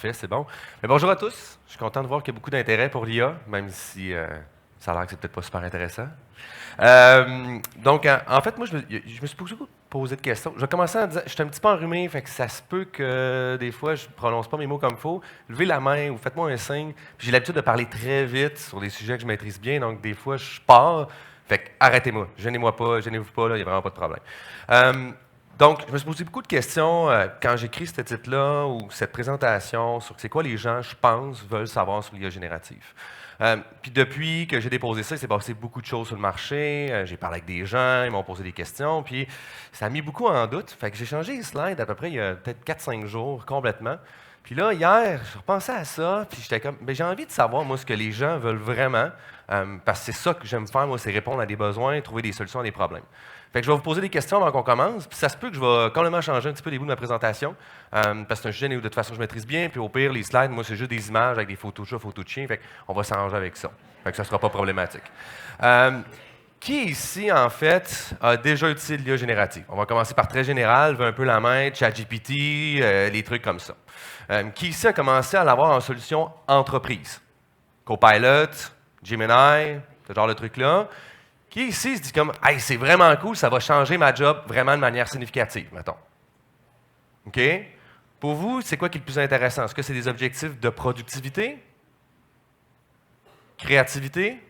Parfait, c'est bon. Mais bonjour à tous. Je suis content de voir qu'il y a beaucoup d'intérêt pour l'IA, même si ça a l'air que c'est peut-être pas super intéressant. En fait, moi, je me suis beaucoup posé de questions. Je vais commencer en disant, je suis un petit peu enrhumé, fait que ça se peut que des fois, je ne prononce pas mes mots comme il faut. Levez la main ou faites-moi un signe. Puis j'ai l'habitude de parler très vite sur des sujets que je maîtrise bien, donc des fois, je pars. Fait que arrêtez-moi, gênez-moi pas, gênez-vous pas, il n'y a vraiment pas de problème. Donc, je me suis posé beaucoup de questions quand j'écris ce titre-là ou cette présentation sur c'est quoi les gens, je pense, veulent savoir sur l'IA générative. Puis depuis que j'ai déposé ça, il s'est passé beaucoup de choses sur le marché. J'ai parlé avec des gens, ils m'ont posé des questions, puis ça a mis beaucoup en doute. Fait que j'ai changé les slides à peu près il y a peut-être 4-5 jours complètement. Puis là, hier, je repensais à ça, puis j'étais comme, j'ai envie de savoir, moi, ce que les gens veulent vraiment, parce que c'est ça que j'aime faire, moi, c'est répondre à des besoins, trouver des solutions à des problèmes. Fait que je vais vous poser des questions avant qu'on commence, puis ça se peut que je vais complètement changer un petit peu les bouts de ma présentation, parce que c'est un sujet où de toute façon je maîtrise bien, puis au pire, les slides, moi, c'est juste des images avec des photos de chats, photos de chiens, fait qu'on va s'arranger avec ça. Fait que ça ne sera pas problématique. Qui ici, en fait, a déjà utilisé l'IA générative? On va commencer par très général, veut un peu la main, ChatGPT, les trucs comme ça. Qui ici a commencé à l'avoir en solution entreprise? Copilot, Gemini, ce genre de truc-là. Qui ici se dit comme, hey, c'est vraiment cool, ça va changer ma job vraiment de manière significative, mettons. OK? Pour vous, c'est quoi qui est le plus intéressant? Est-ce que c'est des objectifs de productivité? Créativité?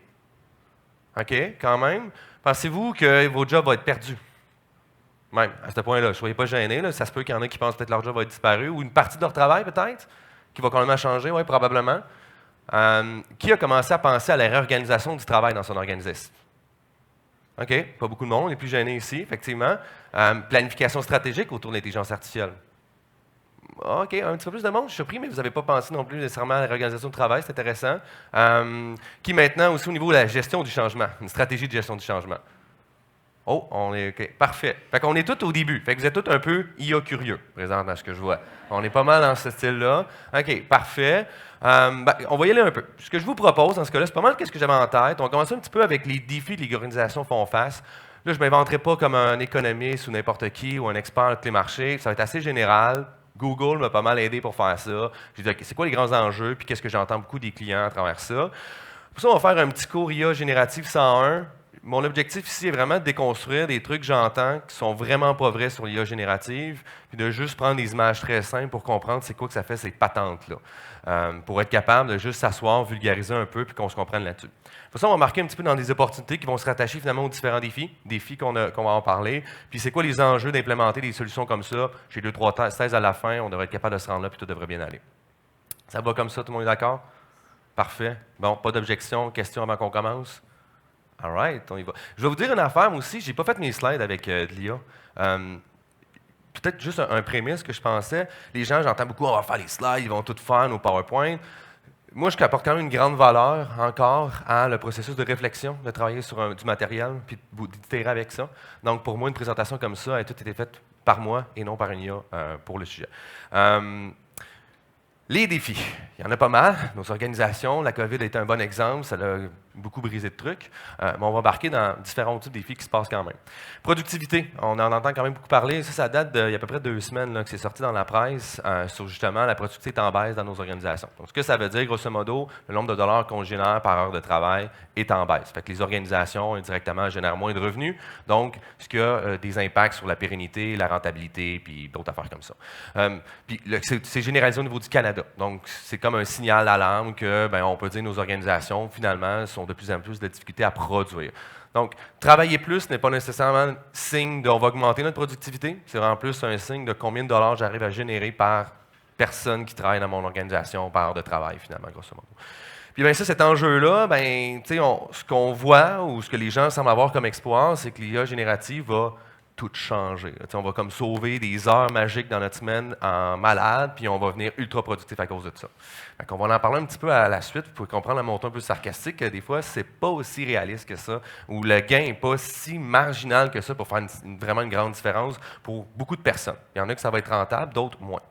OK, quand même. Pensez-vous que vos jobs vont être perdus? Même, à ce point-là, ne soyez pas gênés. Là, ça se peut qu'il y en a qui pensent peut-être que leur job va être disparu, ou une partie de leur travail, peut-être, qui va complètement changer, oui, probablement. Qui a commencé à penser à la réorganisation du travail dans son organisme? OK, pas beaucoup de monde, on est plus gêné ici, effectivement. Planification stratégique autour de l'intelligence artificielle. OK, un petit peu plus de monde, je suis surpris, mais vous n'avez pas pensé non plus nécessairement à la réorganisation du travail, c'est intéressant. Qui maintenant aussi au niveau de la gestion du changement, une stratégie de gestion du changement. Oh, on est OK, parfait. Fait qu'on est tous au début. Fait que vous êtes tous un peu IA curieux, présent dans ce que je vois. On est pas mal dans ce style-là. OK, parfait. On va y aller un peu. Ce que je vous propose dans ce cas-là, c'est pas mal ce que j'avais en tête. On va commencer un petit peu avec les défis que les organisations font face. Là, je ne m'inventerai pas comme un économiste ou n'importe qui ou un expert de les marchés. Ça va être assez général. Google m'a pas mal aidé pour faire ça. J'ai dit, OK, c'est quoi les grands enjeux, puis qu'est-ce que j'entends beaucoup des clients à travers ça. Pour ça, on va faire un petit cours IA générative 101. Mon objectif ici est vraiment de déconstruire des trucs que j'entends qui sont vraiment pas vrais sur l'IA générative, puis de juste prendre des images très simples pour comprendre c'est quoi que ça fait ces patentes-là. Pour être capable de juste s'asseoir, vulgariser un peu, puis qu'on se comprenne là-dessus. Pour ça, on va marquer un petit peu dans des opportunités qui vont se rattacher finalement aux différents défis qu'on va en parler. Puis c'est quoi les enjeux d'implémenter des solutions comme ça? J'ai 2-3 thèses à la fin, on devrait être capable de se rendre là, puis tout devrait bien aller. Ça va comme ça, tout le monde est d'accord? Parfait. Bon, pas d'objection, question avant qu'on commence? All right, on y va. Je vais vous dire une affaire, moi aussi, je n'ai pas fait mes slides avec de l'IA. Peut-être juste un prémisse que je pensais. Les gens, j'entends beaucoup, on va faire les slides, ils vont tout faire, nos PowerPoint. Moi, je apporte quand même une grande valeur encore à le processus de réflexion, de travailler sur du matériel, puis d'itérer avec ça. Donc, pour moi, une présentation comme ça a tout été faite par moi et non par une IA pour le sujet. Les défis, il y en a pas mal. Nos organisations, la COVID a été un bon exemple, ça a beaucoup brisé de trucs, mais on va embarquer dans différents types de défis qui se passent quand même. Productivité, on en entend quand même beaucoup parler. Ça date d'il y a à peu près 2 semaines là, que c'est sorti dans la presse sur justement la productivité est en baisse dans nos organisations. Donc, ce que ça veut dire, grosso modo, le nombre de dollars qu'on génère par heure de travail est en baisse. Fait que les organisations, indirectement, génèrent moins de revenus, donc ce qui a des impacts sur la pérennité, la rentabilité, puis d'autres affaires comme ça. Puis c'est généralisé au niveau du Canada. Donc, c'est comme un signal d'alarme que, on peut dire que nos organisations, finalement, sont de plus en plus de difficultés à produire. Donc, travailler plus n'est pas nécessairement signe on va augmenter notre productivité. C'est en plus un signe de combien de dollars j'arrive à générer par personne qui travaille dans mon organisation, par heure de travail, finalement, grosso modo. Puis bien ça, cet enjeu-là, ce qu'on voit ou ce que les gens semblent avoir comme espoir, c'est que l'IA générative va tout changer. On va comme sauver des heures magiques dans notre semaine en malade, puis on va venir ultra productif à cause de ça. On va en parler un petit peu à la suite, vous pouvez comprendre la montée un peu sarcastique, que des fois, c'est pas aussi réaliste que ça, ou le gain n'est pas si marginal que ça pour faire vraiment une grande différence pour beaucoup de personnes. Il y en a que ça va être rentable, d'autres moins.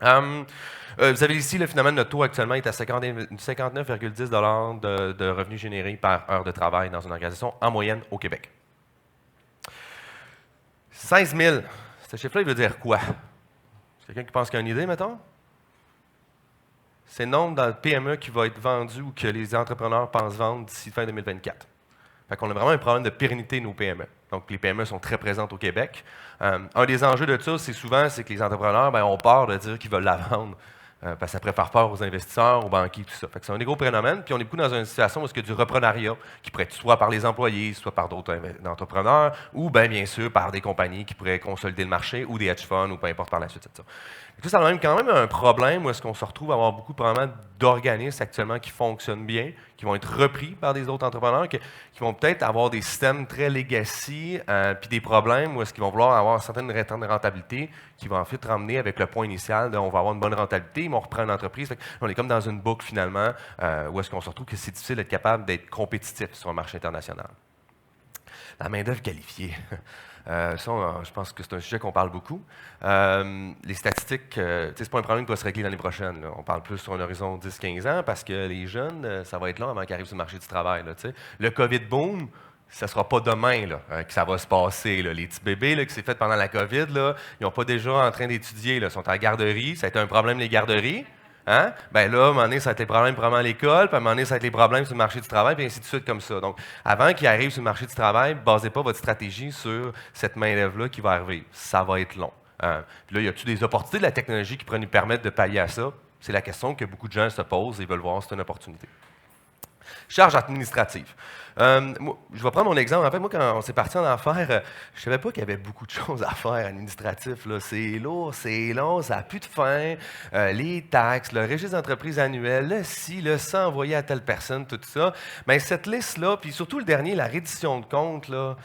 Vous avez ici, finalement, notre taux actuellement est à 59,10 $ de revenus générés par heure de travail dans une organisation en moyenne au Québec. 16 000, ce chiffre-là, il veut dire quoi? Est-ce quelqu'un qui pense qu'il a une idée, mettons? c'est le nombre de PME qui va être vendu ou que les entrepreneurs pensent vendre d'ici fin 2024. Fait qu'on a vraiment un problème de pérennité de nos PME. Donc, les PME sont très présentes au Québec. Un des enjeux de ça, c'est que les entrepreneurs ont peur de dire qu'ils veulent la vendre parce que ça pourrait faire peur aux investisseurs, aux banquiers, tout ça. Fait que c'est un des gros phénomènes. Puis on est beaucoup dans une situation où il y a du reprenariat qui pourrait être soit par les employés, soit par d'autres entrepreneurs, ou bien sûr par des compagnies qui pourraient consolider le marché, ou des hedge funds, ou peu importe par la suite. C'est ça. Ça a quand même un problème où est-ce qu'on se retrouve à avoir beaucoup probablement d'organismes actuellement qui fonctionnent bien, qui vont être repris par des autres entrepreneurs, qui vont peut-être avoir des systèmes très legacy, puis des problèmes où est-ce qu'ils vont vouloir avoir certaines rentabilités qui vont en fait ramener avec le point initial de on va avoir une bonne rentabilité, ils vont reprendre l'entreprise. On est comme dans une boucle finalement où est-ce qu'on se retrouve que c'est difficile d'être capable d'être compétitif sur un marché international. La main-d'œuvre qualifiée. Je pense que c'est un sujet qu'on parle beaucoup. Les statistiques, c'est pas un problème qui va se régler l'année prochaine. Là. On parle plus sur un horizon 10-15 ans parce que les jeunes, ça va être long avant qu'ils arrivent sur le marché du travail. Là, le COVID boom, ça ne sera pas demain là, que ça va se passer. Là. Les petits bébés là, qui s'est fait pendant la COVID, là, ils n'ont pas déjà en train d'étudier. Ils sont à la garderie. Ça a été un problème, les garderies. Hein? Bien là, à un moment donné, ça va être les problèmes probablement à l'école, puis à un moment donné, ça va être les problèmes sur le marché du travail, puis ainsi de suite comme ça. Donc, avant qu'ils arrivent sur le marché du travail, ne basez pas votre stratégie sur cette main-d'œuvre-là qui va arriver. Ça va être long. Puis là, y a-t-il des opportunités de la technologie qui pourraient nous permettre de pallier à ça? C'est la question que beaucoup de gens se posent et veulent voir si c'est une opportunité. Charge administrative. Je vais prendre mon exemple. En fait, moi, quand on s'est parti en affaires, je ne savais pas qu'il y avait beaucoup de choses à faire administratif. C'est lourd, c'est long, ça n'a plus de fin. Les taxes, le registre d'entreprise annuel, le ci, le ça envoyé à telle personne, tout ça. Mais cette liste-là, puis surtout le dernier, la reddition de compte, là,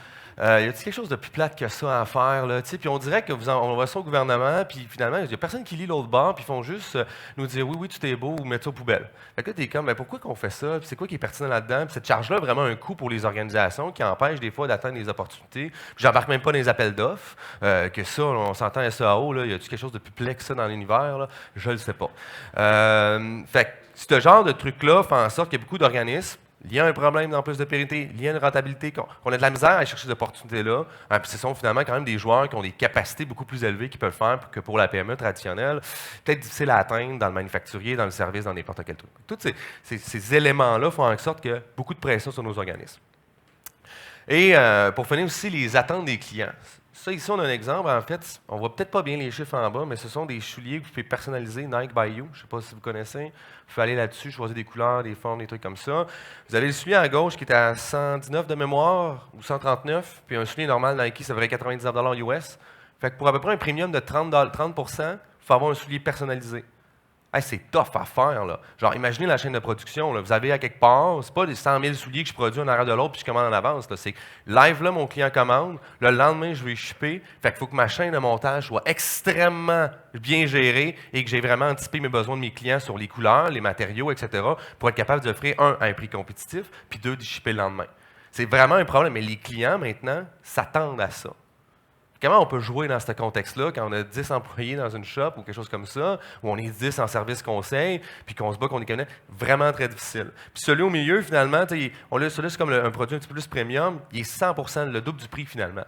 y a-t-il quelque chose de plus plate que ça à faire? Là, puis on dirait qu'on va ça au gouvernement, puis finalement, il n'y a personne qui lit l'autre bord, puis ils font juste nous dire oui, oui, tout est beau, ou mettre ça aux poubelles. Fait que là, tu es comme, mais pourquoi qu'on fait ça? Puis c'est quoi qui est pertinent là-dedans? Puis cette charge-là a vraiment un coût pour les organisations qui empêche des fois d'atteindre les opportunités. Puis j'embarque même pas dans les appels d'offres, que ça, on s'entend SEAO, là, y a-t-il quelque chose de plus plein que ça dans l'univers? Là? Je ne le sais pas. Fait que ce genre de truc-là fait en sorte qu'il y a beaucoup d'organismes. Il y a un problème en plus de pérennité, il y a une rentabilité, qu'on a de la misère à chercher ces opportunités-là. Puis ce sont finalement quand même des joueurs qui ont des capacités beaucoup plus élevées qu'ils peuvent faire que pour la PME traditionnelle. Peut-être difficile à atteindre dans le manufacturier, dans le service, dans n'importe quel truc. Tous ces éléments-là font en sorte qu'il y a beaucoup de pression sur nos organismes. Et pour finir aussi, les attentes des clients. Ça, ici, on a un exemple. En fait, on ne voit peut-être pas bien les chiffres en bas, mais ce sont des souliers que vous pouvez personnaliser, Nike by You. Je ne sais pas si vous connaissez. Vous pouvez aller là-dessus, choisir des couleurs, des formes, des trucs comme ça. Vous avez le soulier à gauche qui est à 119 de mémoire ou 139, puis un soulier normal Nike, ça vaudrait 99 US. Fait que pour à peu près un premium de 30 il faut avoir un soulier personnalisé. Hey, c'est tough à faire, là. Genre, imaginez la chaîne de production, là. Vous avez à quelque part, c'est pas des 100 000 souliers que je produis un arrière de l'autre puis je commande en avance, là. C'est live, là, mon client commande, le lendemain, je vais shipper. Fait qu'il faut que ma chaîne de montage soit extrêmement bien gérée et que j'ai vraiment anticipé mes besoins de mes clients sur les couleurs, les matériaux, etc., pour être capable d'offrir, à un prix compétitif, puis deux, de shipper le lendemain. C'est vraiment un problème, mais les clients, maintenant, s'attendent à ça. Comment on peut jouer dans ce contexte-là quand on a 10 employés dans une shop ou quelque chose comme ça, où on est 10 en service conseil, puis qu'on se bat contre les cabinets? Vraiment très difficile. Puis celui au milieu, finalement, celui-là, c'est comme un produit un petit peu plus premium, il est 100 le double du prix, finalement.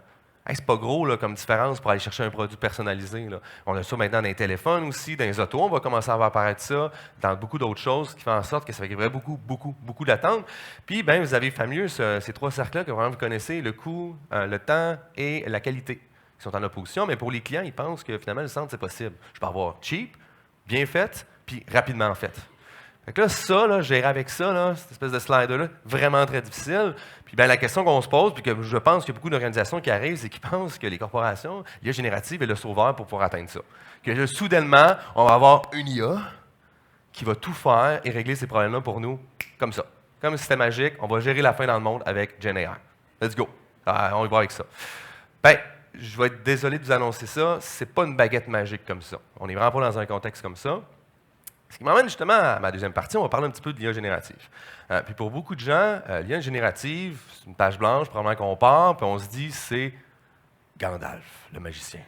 Hey, c'est pas gros là, comme différence pour aller chercher un produit personnalisé. Là. On a ça maintenant dans les téléphones aussi, dans les autos, on va commencer à voir apparaître ça, dans beaucoup d'autres choses qui font en sorte que ça fait beaucoup d'attentes. Puis, vous avez fameux ces trois cercles-là que vraiment vous connaissez, le coût, le temps et la qualité. Qui sont en opposition, mais pour les clients, ils pensent que finalement, le centre, c'est possible. Je peux avoir cheap, bien fait, puis rapidement fait. Fait que là, ça, là, gérer avec ça, là, cette espèce de slider-là, vraiment très difficile. Puis la question qu'on se pose, puis que je pense qu'il y a beaucoup d'organisations qui arrivent, c'est qu'ils pensent que les corporations, l'IA générative est le sauveur pour pouvoir atteindre ça. Que là, soudainement, on va avoir une IA qui va tout faire et régler ces problèmes-là pour nous, comme ça. Comme si c'était magique, on va gérer la fin dans le monde avec GenAI. Let's go. On y va avec ça. Je vais être désolé de vous annoncer ça, c'est pas une baguette magique comme ça. On n'est vraiment pas dans un contexte comme ça. Ce qui m'emmène justement à ma deuxième partie, on va parler un petit peu de l'IA générative. Puis pour beaucoup de gens, l'IA générative, c'est une page blanche, probablement qu'on part, puis on se dit c'est Gandalf, le magicien.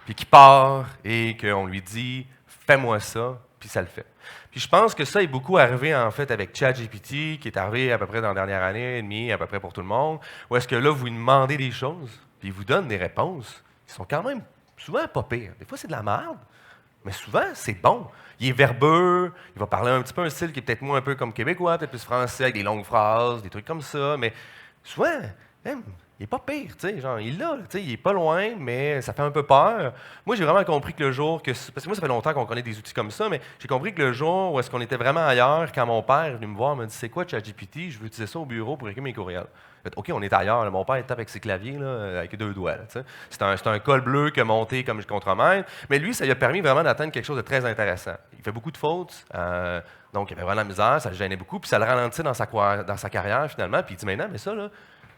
Puis qui part et qu'on lui dit fais-moi ça, puis ça le fait. Puis je pense que ça est beaucoup arrivé en fait avec ChatGPT, qui est arrivé à peu près dans la dernière année et demie, à peu près pour tout le monde, où est-ce que là, vous lui demandez des choses, puis il vous donne des réponses qui sont quand même souvent pas pires. Des fois, c'est de la merde, Mais souvent, c'est bon. Il est verbeux, il va parler un petit peu un style qui est peut-être moins un peu comme québécois, peut-être plus français, avec des longues phrases, des trucs comme ça. Mais souvent, même, il n'est pas pire, tu sais, genre, il est là, tu sais, il n'est pas loin, mais ça fait un peu peur. Moi, j'ai vraiment compris que le jour que... Parce que moi, ça fait longtemps qu'on connaît des outils comme ça, mais j'ai compris que le jour où est-ce qu'on était vraiment ailleurs, quand mon père est venu me voir, il m'a dit, c'est quoi ChatGPT? Je veux utiliser ça au bureau pour écrire mes courriels. Fait, OK, on est ailleurs. Là. Mon père tape avec ses claviers là, avec 2 doigts. Là, c'est un col bleu qui a monté comme contre-maître. Mais lui, ça lui a permis vraiment d'atteindre quelque chose de très intéressant. Il fait beaucoup de fautes, donc il avait vraiment la misère, ça le gênait beaucoup, puis ça le ralentissait dans sa carrière finalement. Puis il dit maintenant, mais ça, là,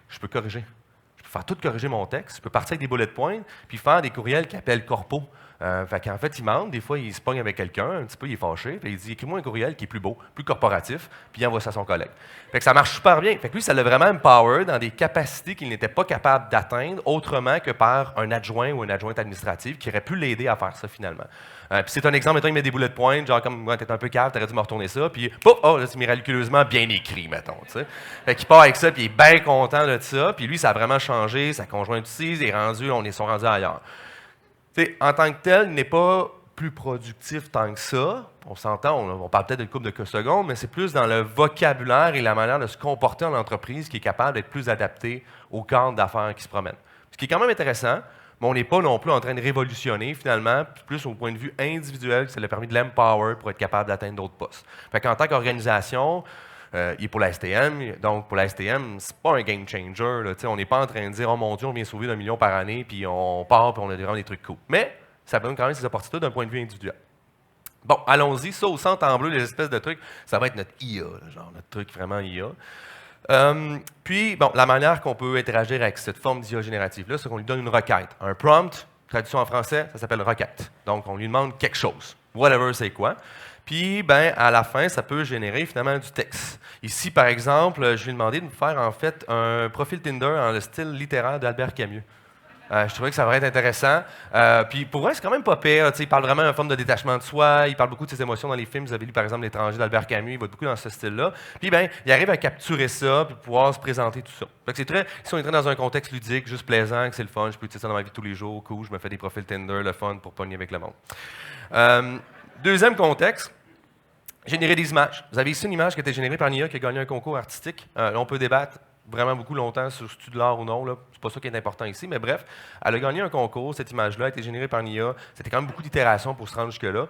je peux corriger. Je peux faire tout corriger mon texte, je peux partir avec des bullet points, puis faire des courriels qu'il appelle corpo. Fait qu'en fait, il mente, des fois, il se pogne avec quelqu'un, un petit peu, il est fâché, puis il dit écris-moi un courriel qui est plus beau, plus corporatif, puis il envoie ça à son collègue. Fait que ça marche super bien. Fait que lui, ça l'a vraiment empower dans des capacités qu'il n'était pas capable d'atteindre autrement que par un adjoint ou une adjointe administrative qui aurait pu l'aider à faire ça finalement. Puis c'est un exemple, mettons, il met des bullet points, genre comme ouais, t'es un peu cave, t'aurais dû me retourner ça, puis pouf, oh, là, c'est miraculeusement bien écrit, mettons. T'sais. Fait qu'il part avec ça, puis il est bien content de ça, puis lui, ça a vraiment changé, sa conjointe aussi, ils sont rendus ailleurs. T'sais, en tant que tel, il n'est pas plus productif tant que ça. On s'entend, on parle peut-être d'une couple de secondes, mais c'est plus dans le vocabulaire et la manière de se comporter en entreprise qui est capable d'être plus adapté au cadre d'affaires qui se promènent. Ce qui est quand même intéressant, mais on n'est pas non plus en train de révolutionner, finalement, plus au point de vue individuel, que ça lui a permis de l'empower pour être capable d'atteindre d'autres postes. Fait qu'en tant qu'organisation, il est pour la STM, donc pour la STM, c'est pas un game changer. Là, on n'est pas en train de dire « Oh mon Dieu, on vient sauver 1 million par année, puis on part, puis on a vraiment des trucs cool. » Mais ça donne quand même ses opportunités d'un point de vue individuel. Bon, allons-y. Ça, au centre en bleu, les espèces de trucs, ça va être notre IA, là, genre notre truc vraiment IA. Puis, bon, la manière qu'on peut interagir avec cette forme d'IA générative-là, c'est qu'on lui donne une requête. Un prompt, traduction en français, ça s'appelle requête. Donc, on lui demande quelque chose. Whatever, c'est quoi. Puis, ben, à la fin, ça peut générer finalement du texte. Ici, par exemple, je lui ai demandé de me faire en fait un profil Tinder en le style littéraire d'Albert Camus. Je trouvais que ça va être intéressant. Puis pour vrai, c'est quand même pas pire. Il parle vraiment d'une forme de détachement de soi. Il parle beaucoup de ses émotions dans les films. Vous avez lu par exemple L'étranger d'Albert Camus. Il va beaucoup dans ce style-là. Puis ben, il arrive à capturer ça puis pouvoir se présenter tout ça. Fait que c'est très, si on est très dans un contexte ludique, juste plaisant, que c'est le fun, je peux utiliser ça dans ma vie de tous les jours, cool, je me fais des profils Tinder, le fun pour pogner avec le monde. Deuxième contexte. Générer des images. Vous avez ici une image qui a été générée par une IA qui a gagné un concours artistique. Là, on peut débattre vraiment beaucoup longtemps sur si c'est de l'art ou non. C'est pas ça qui est important ici, mais bref, elle a gagné un concours. Cette image-là a été générée par une IA. C'était quand même beaucoup d'itérations pour se rendre jusque-là.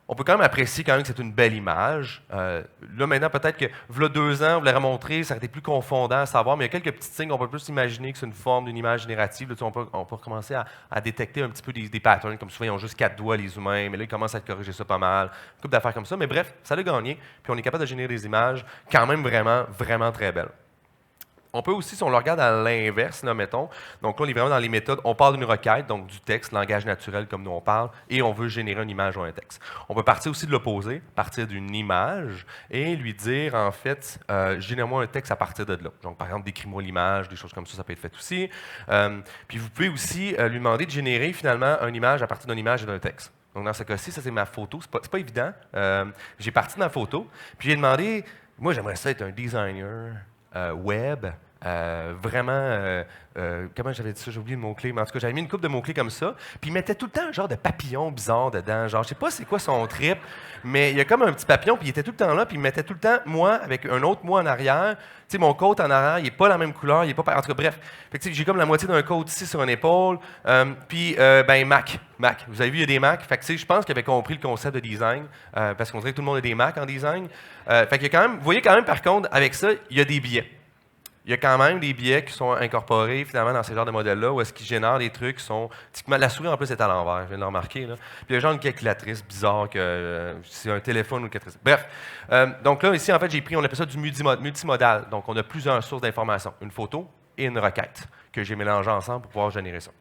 On peut quand même apprécier quand même que c'est une belle image. Là, maintenant, peut-être que, voilà 2 ans, vous l'avez montré, ça aurait été plus confondant à savoir, mais il y a quelques petits signes, on peut plus imaginer que c'est une forme d'une image générative. Là, on peut commencer à détecter un petit peu des patterns, comme souvent, ils ont juste 4 doigts, les humains, mais là, ils commencent à corriger ça pas mal. Une couple d'affaires comme ça, mais bref, ça l'a gagné, puis on est capable de générer des images quand même vraiment, vraiment très belles. On peut aussi, si on le regarde à l'inverse, là, mettons, donc là, on est vraiment dans les méthodes, on parle d'une requête, donc du texte, langage naturel comme nous on parle, et on veut générer une image ou un texte. On peut partir aussi de l'opposé, partir d'une image, et lui dire, en fait, génère-moi un texte à partir de là. Donc, par exemple, décris-moi l'image, des choses comme ça peut être fait aussi. Puis vous pouvez aussi lui demander de générer, finalement, une image à partir d'une image et d'un texte. Donc, dans ce cas-ci, ça, c'est ma photo. C'est pas évident. J'ai parti de ma photo, puis j'ai demandé, moi, j'aimerais ça être un designer web, vraiment, comment j'avais dit ça, j'ai oublié le mot-clé, mais en tout cas, j'avais mis une couple de mots-clés comme ça, puis il mettait tout le temps un genre de papillon bizarre dedans, genre, je sais pas c'est quoi son trip, mais il y a comme un petit papillon, puis il était tout le temps là, puis il mettait tout le temps moi avec un autre moi en arrière, tu sais, mon côte en arrière, il n'est pas la même couleur, il est pas, en tout cas, bref, fait que, j'ai comme la moitié d'un côte ici sur une épaule, puis, ben, Mac, vous avez vu, il y a des Mac, fait que, je pense qu'il avait compris le concept de design, parce qu'on dirait que tout le monde a des Mac en design, fait qu'il y a quand même, vous voyez quand même, par contre, avec ça, il y a des biais. Il y a quand même des biais qui sont incorporés finalement dans ces genres de modèles-là, où est-ce qu'ils génèrent des trucs qui sont... La souris, en plus, est à l'envers, je viens de le remarquer. Là. Puis il y a genre une calculatrice bizarre, que c'est un téléphone ou une calculatrice. Bref, donc là, ici, en fait, j'ai pris, on appelle ça du multimodal. Donc, on a plusieurs sources d'informations, une photo et une requête, que j'ai mélangées ensemble pour pouvoir générer ça.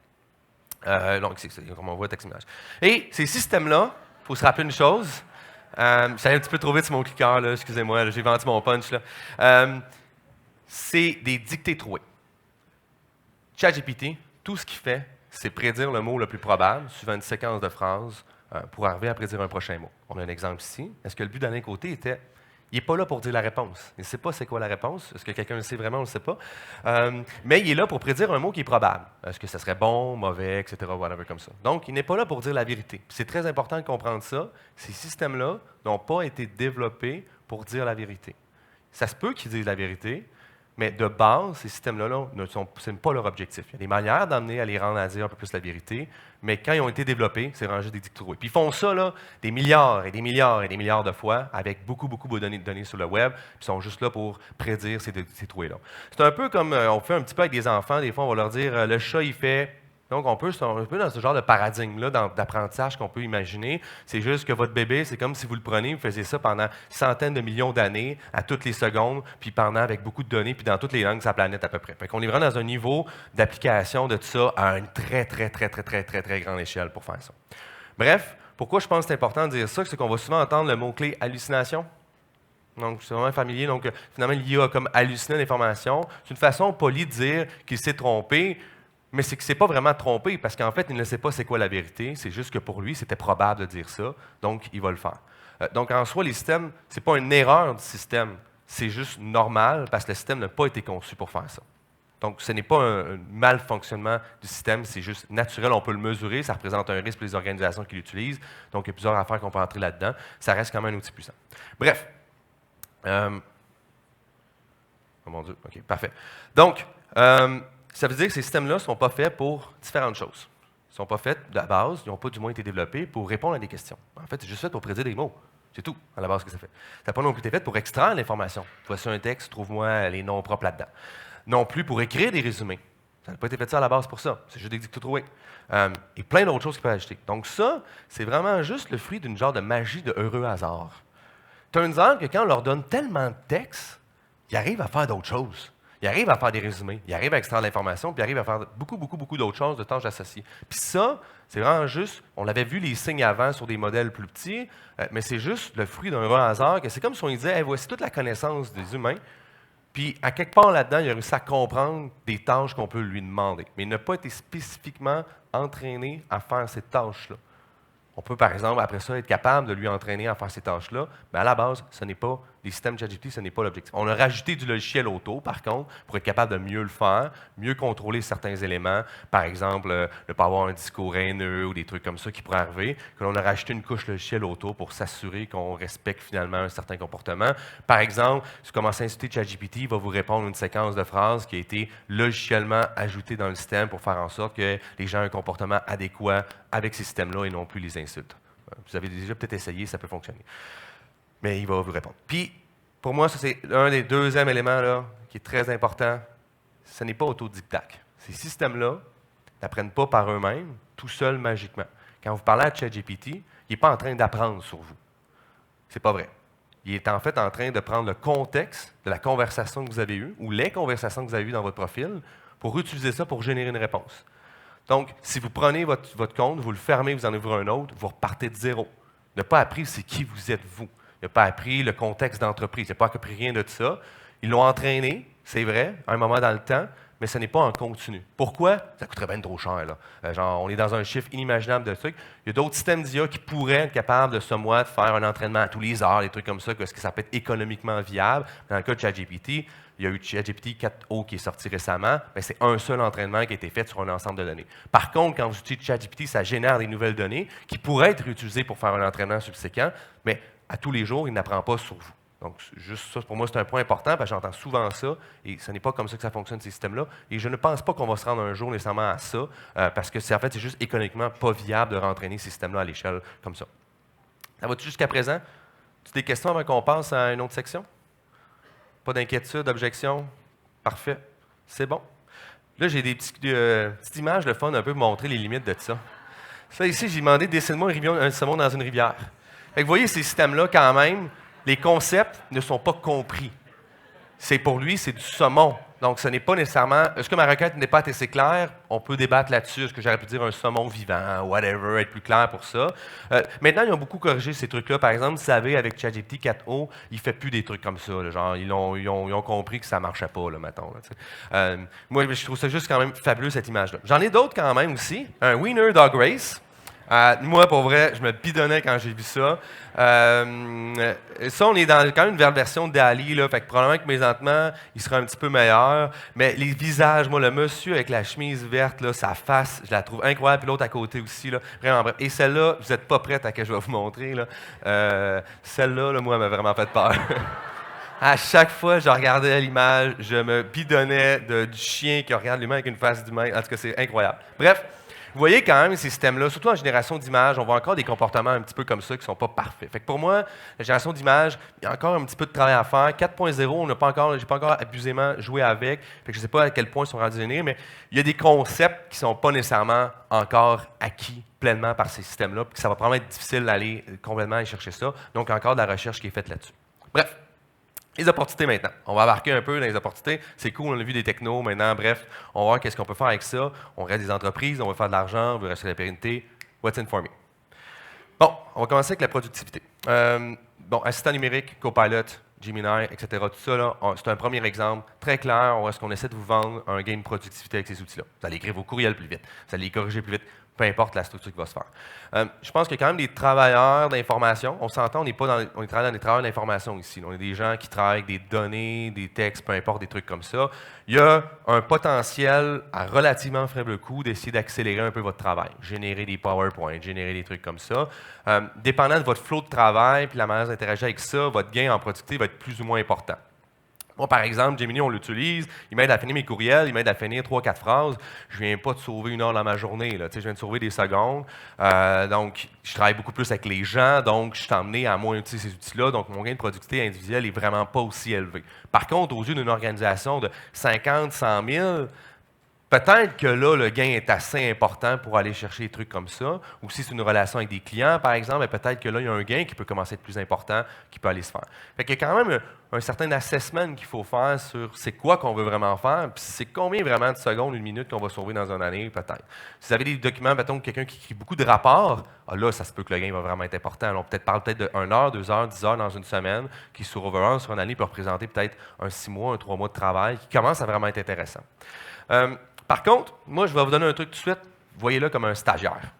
Donc, c'est comme on voit texte-image. Et ces systèmes-là, il faut se rappeler une chose, j'allais un petit peu trop vite sur mon cliqueur, là, excusez-moi, là, j'ai vendu mon punch. Là. C'est des dictées trouées. ChatGPT, tout ce qu'il fait, c'est prédire le mot le plus probable, suivant une séquence de phrases, pour arriver à prédire un prochain mot. On a un exemple ici. Est-ce que le but d'Alain Côté était Il n'est pas là pour dire la réponse. Il ne sait pas c'est quoi la réponse. Est-ce que quelqu'un le sait vraiment? On ne le sait pas. Mais il est là pour prédire un mot qui est probable. Est-ce que ça serait bon, mauvais, etc., whatever, comme ça. Donc, il n'est pas là pour dire la vérité. C'est très important de comprendre ça. Ces systèmes-là n'ont pas été développés pour dire la vérité. Ça se peut qu'ils disent la vérité, mais de base, ces systèmes-là, ce n'est pas leur objectif. Il y a des manières d'amener à les rendre à dire un peu plus la vérité, mais quand ils ont été développés, c'est ranger des dictées trouées. Puis ils font ça là, des milliards et des milliards et des milliards de fois avec beaucoup, beaucoup de données sur le web, puis ils sont juste là pour prédire ces trouées-là. C'est un peu comme on fait un petit peu avec des enfants. Des fois, on va leur dire le chat, il fait. Donc, on peut un peu dans ce genre de paradigme-là d'apprentissage qu'on peut imaginer. C'est juste que votre bébé, c'est comme si vous le preniez, vous faisiez ça pendant centaines de millions d'années, à toutes les secondes, puis pendant avec beaucoup de données, puis dans toutes les langues de sa planète à peu près. Fait qu'on est vraiment dans un niveau d'application de tout ça à une très, très, très, très, très, très, très grande échelle pour faire ça. Bref, pourquoi je pense que c'est important de dire ça, c'est qu'on va souvent entendre le mot-clé hallucination. Donc, c'est vraiment familier. Donc, finalement, l'IA a comme halluciné l'information. C'est une façon polie de dire qu'il s'est trompé. Mais c'est que c'est pas vraiment trompé, parce qu'en fait, il ne sait pas c'est quoi la vérité. C'est juste que pour lui, c'était probable de dire ça, donc il va le faire. Donc, en soi, les systèmes, c'est pas une erreur du système, c'est juste normal, parce que le système n'a pas été conçu pour faire ça. Donc, ce n'est pas un malfonctionnement du système, c'est juste naturel, on peut le mesurer, ça représente un risque pour les organisations qui l'utilisent. Donc, il y a plusieurs affaires qu'on peut entrer là-dedans. Ça reste quand même un outil puissant. Bref. Oh mon Dieu, OK, parfait. Donc, ça veut dire que ces systèmes-là ne sont pas faits pour différentes choses. Ils ne sont pas faits de la base, ils n'ont pas du moins été développés pour répondre à des questions. En fait, c'est juste fait pour prédire des mots. C'est tout, à la base, que ça fait. Ça n'a pas non plus été fait pour extraire l'information. Voici un texte, trouve-moi les noms propres là-dedans. Non plus pour écrire des résumés. Ça n'a pas été fait ça à la base pour ça. C'est juste des dictées trouées. Et plein d'autres choses qui peuvent ajouter. Donc ça, c'est vraiment juste le fruit d'une genre de magie de heureux hasard. Turns out que quand on leur donne tellement de textes, ils arrivent à faire d'autres choses. Ils arrivent à faire des résumés, ils arrivent à extraire de l'information, puis ils arrivent à faire beaucoup, beaucoup, beaucoup d'autres choses, de tâches associées. Puis ça, c'est vraiment juste, on l'avait vu les signes avant sur des modèles plus petits, mais c'est juste le fruit d'un heureux hasard, que c'est comme si on disait, hey, voici toute la connaissance des humains, puis à quelque part là-dedans, il a réussi à comprendre des tâches qu'on peut lui demander. Mais il n'a pas été spécifiquement entraîné à faire ces tâches-là. On peut, par exemple, après ça, être capable de lui entraîner à faire ces tâches-là, mais à la base, ce n'est pas, les systèmes ChatGPT, ce n'est pas l'objectif. On a rajouté du logiciel auto, par contre, pour être capable de mieux le faire, mieux contrôler certains éléments. Par exemple, ne pas avoir un discours haineux ou des trucs comme ça qui pourraient arriver, que l'on a rajouté une couche logicielle auto pour s'assurer qu'on respecte finalement un certain comportement. Par exemple, si vous commencez à insulter ChatGPT, il va vous répondre une séquence de phrases qui a été logiciellement ajoutée dans le système pour faire en sorte que les gens aient un comportement adéquat avec ces systèmes-là et non plus les insultes. Vous avez déjà peut-être essayé, ça peut fonctionner. Mais il va vous répondre. Puis, pour moi, ça c'est un des deuxièmes éléments là, qui est très important. Ce n'est pas autodidacte. Ces systèmes-là n'apprennent pas par eux-mêmes, tout seuls magiquement. Quand vous parlez à ChatGPT, il n'est pas en train d'apprendre sur vous. C'est pas vrai. Il est en fait en train de prendre le contexte de la conversation que vous avez eue ou les conversations que vous avez eues dans votre profil pour utiliser ça pour générer une réponse. Donc, si vous prenez votre compte, vous le fermez, vous en ouvrez un autre, vous repartez de zéro. Il n'a pas appris c'est qui vous êtes vous. Il n'a pas appris le contexte d'entreprise. Il n'a pas appris rien de ça. Ils l'ont entraîné, c'est vrai, à un moment dans le temps, mais ce n'est pas en continu. Pourquoi? Ça coûterait bien trop cher. Là. Genre, on est dans un chiffre inimaginable de trucs. Il y a d'autres systèmes d'IA qui pourraient être capables de somewhat faire un entraînement à tous les heures, des trucs comme ça, parce que ça peut être économiquement viable. Dans le cas de ChatGPT, il y a eu ChatGPT 4o qui est sorti récemment, mais c'est un seul entraînement qui a été fait sur un ensemble de données. Par contre, quand vous utilisez ChatGPT, ça génère des nouvelles données qui pourraient être réutilisées pour faire un entraînement subséquent, mais à tous les jours, il n'apprend pas sur vous. Donc, juste ça, pour moi, c'est un point important, parce que j'entends souvent ça, et ce n'est pas comme ça que ça fonctionne, ces systèmes-là. Et je ne pense pas qu'on va se rendre un jour nécessairement à ça, parce que en fait, c'est juste économiquement pas viable de rentraîner ces systèmes-là à l'échelle comme ça. Ça va-tu jusqu'à présent? Tu as des questions avant qu'on passe à une autre section? Pas d'inquiétude, d'objection? Parfait. C'est bon. Là, j'ai des petites images de fun un peu pour montrer les limites de ça. Ça, ici, j'ai demandé dessine-moi un saumon dans une rivière. Fait que vous voyez, ces systèmes-là, quand même, les concepts ne sont pas compris. C'est pour lui, c'est du saumon. Donc, ce n'est pas nécessairement... Est-ce que ma requête n'est pas assez claire? On peut débattre là-dessus. Est-ce que j'aurais pu dire un saumon vivant, whatever, être plus clair pour ça? Maintenant, ils ont beaucoup corrigé ces trucs-là. Par exemple, vous savez, avec ChatGPT 4o, il ne fait plus des trucs comme ça. Là. Genre, ils ont compris que ça ne marchait pas, là, mettons. Là, moi, je trouve ça juste quand même fabuleux, cette image-là. J'en ai d'autres quand même aussi. Un Wiener Dog Race. Moi, pour vrai, je me bidonnais quand j'ai vu ça. Ça, on est dans quand même une version d'Ali, là, fait que probablement que présentement, il sera un petit peu meilleur. Mais les visages, moi, le monsieur avec la chemise verte, là, sa face, je la trouve incroyable. Puis l'autre à côté aussi, là, vraiment bref. Et celle-là, vous n'êtes pas prête à que je vais vous montrer. Là. Celle-là, là, moi, elle m'a vraiment fait peur. À chaque fois que je regardais l'image, je me bidonnais du chien qui regarde l'humain avec une face d'humain. En tout cas, c'est incroyable. Bref, vous voyez quand même ces systèmes-là, surtout en génération d'images, on voit encore des comportements un petit peu comme ça qui ne sont pas parfaits. Fait que pour moi, la génération d'images, il y a encore un petit peu de travail à faire. 4.0, je n'ai pas encore abusément joué avec. Fait que je ne sais pas à quel point ils sont rendus générés, mais il y a des concepts qui ne sont pas nécessairement encore acquis pleinement par ces systèmes-là, puis ça va probablement être difficile d'aller complètement aller chercher ça. Donc, encore de la recherche qui est faite là-dessus. Bref. Les opportunités maintenant. On va embarquer un peu dans les opportunités. C'est cool, on a vu des technos maintenant. Bref, on va voir qu'est-ce qu'on peut faire avec ça. On reste des entreprises, on veut faire de l'argent, on veut rester de la pérennité. What's in for me? Bon, on va commencer avec la productivité. Assistant numérique, Copilot, Gemini, etc. Tout ça, c'est un premier exemple très clair où est-ce qu'on essaie de vous vendre un gain de productivité avec ces outils-là. Vous allez écrire vos courriels plus vite, vous allez les corriger plus vite, peu importe la structure qui va se faire. Je pense qu'il y a quand même des travailleurs d'information. On s'entend, on travaille dans des travailleurs d'information ici. On est des gens qui travaillent avec des données, des textes, peu importe, des trucs comme ça. Il y a un potentiel à relativement faible coût d'essayer d'accélérer un peu votre travail. Générer des PowerPoint, générer des trucs comme ça. Dépendant de votre flot de travail et la manière d'interagir avec ça, votre gain en productivité va être plus ou moins important. Moi, par exemple, Gemini, on l'utilise, il m'aide à finir mes courriels, il m'aide à finir 3-4 phrases. Je ne viens pas de sauver 1 heure dans ma journée, là. Je viens de sauver des secondes. Donc, je travaille beaucoup plus avec les gens, donc je suis emmené à moins utiliser ces outils-là. Donc, mon gain de productivité individuelle n'est vraiment pas aussi élevé. Par contre, aux yeux d'une organisation de 50, 100 000, peut-être que là, le gain est assez important pour aller chercher des trucs comme ça. Ou si c'est une relation avec des clients, par exemple, peut-être que là, il y a un gain qui peut commencer à être plus important, qui peut aller se faire. Fait qu'il y a quand même un certain assessment qu'il faut faire sur c'est quoi qu'on veut vraiment faire, puis c'est combien vraiment de secondes, une minute qu'on va sauver dans une année, peut-être. Si vous avez des documents, mettons, quelqu'un qui écrit beaucoup de rapports, là, ça se peut que le gain va vraiment être important. Alors, on parle peut-être de 1 heure, 2 heures, 10 heures dans une semaine, qui sur overall, sur une année, peut représenter peut-être un 6 mois, un 3 mois de travail, qui commence à vraiment être intéressant. Par contre, moi, je vais vous donner un truc tout de suite. Voyez-le comme un stagiaire.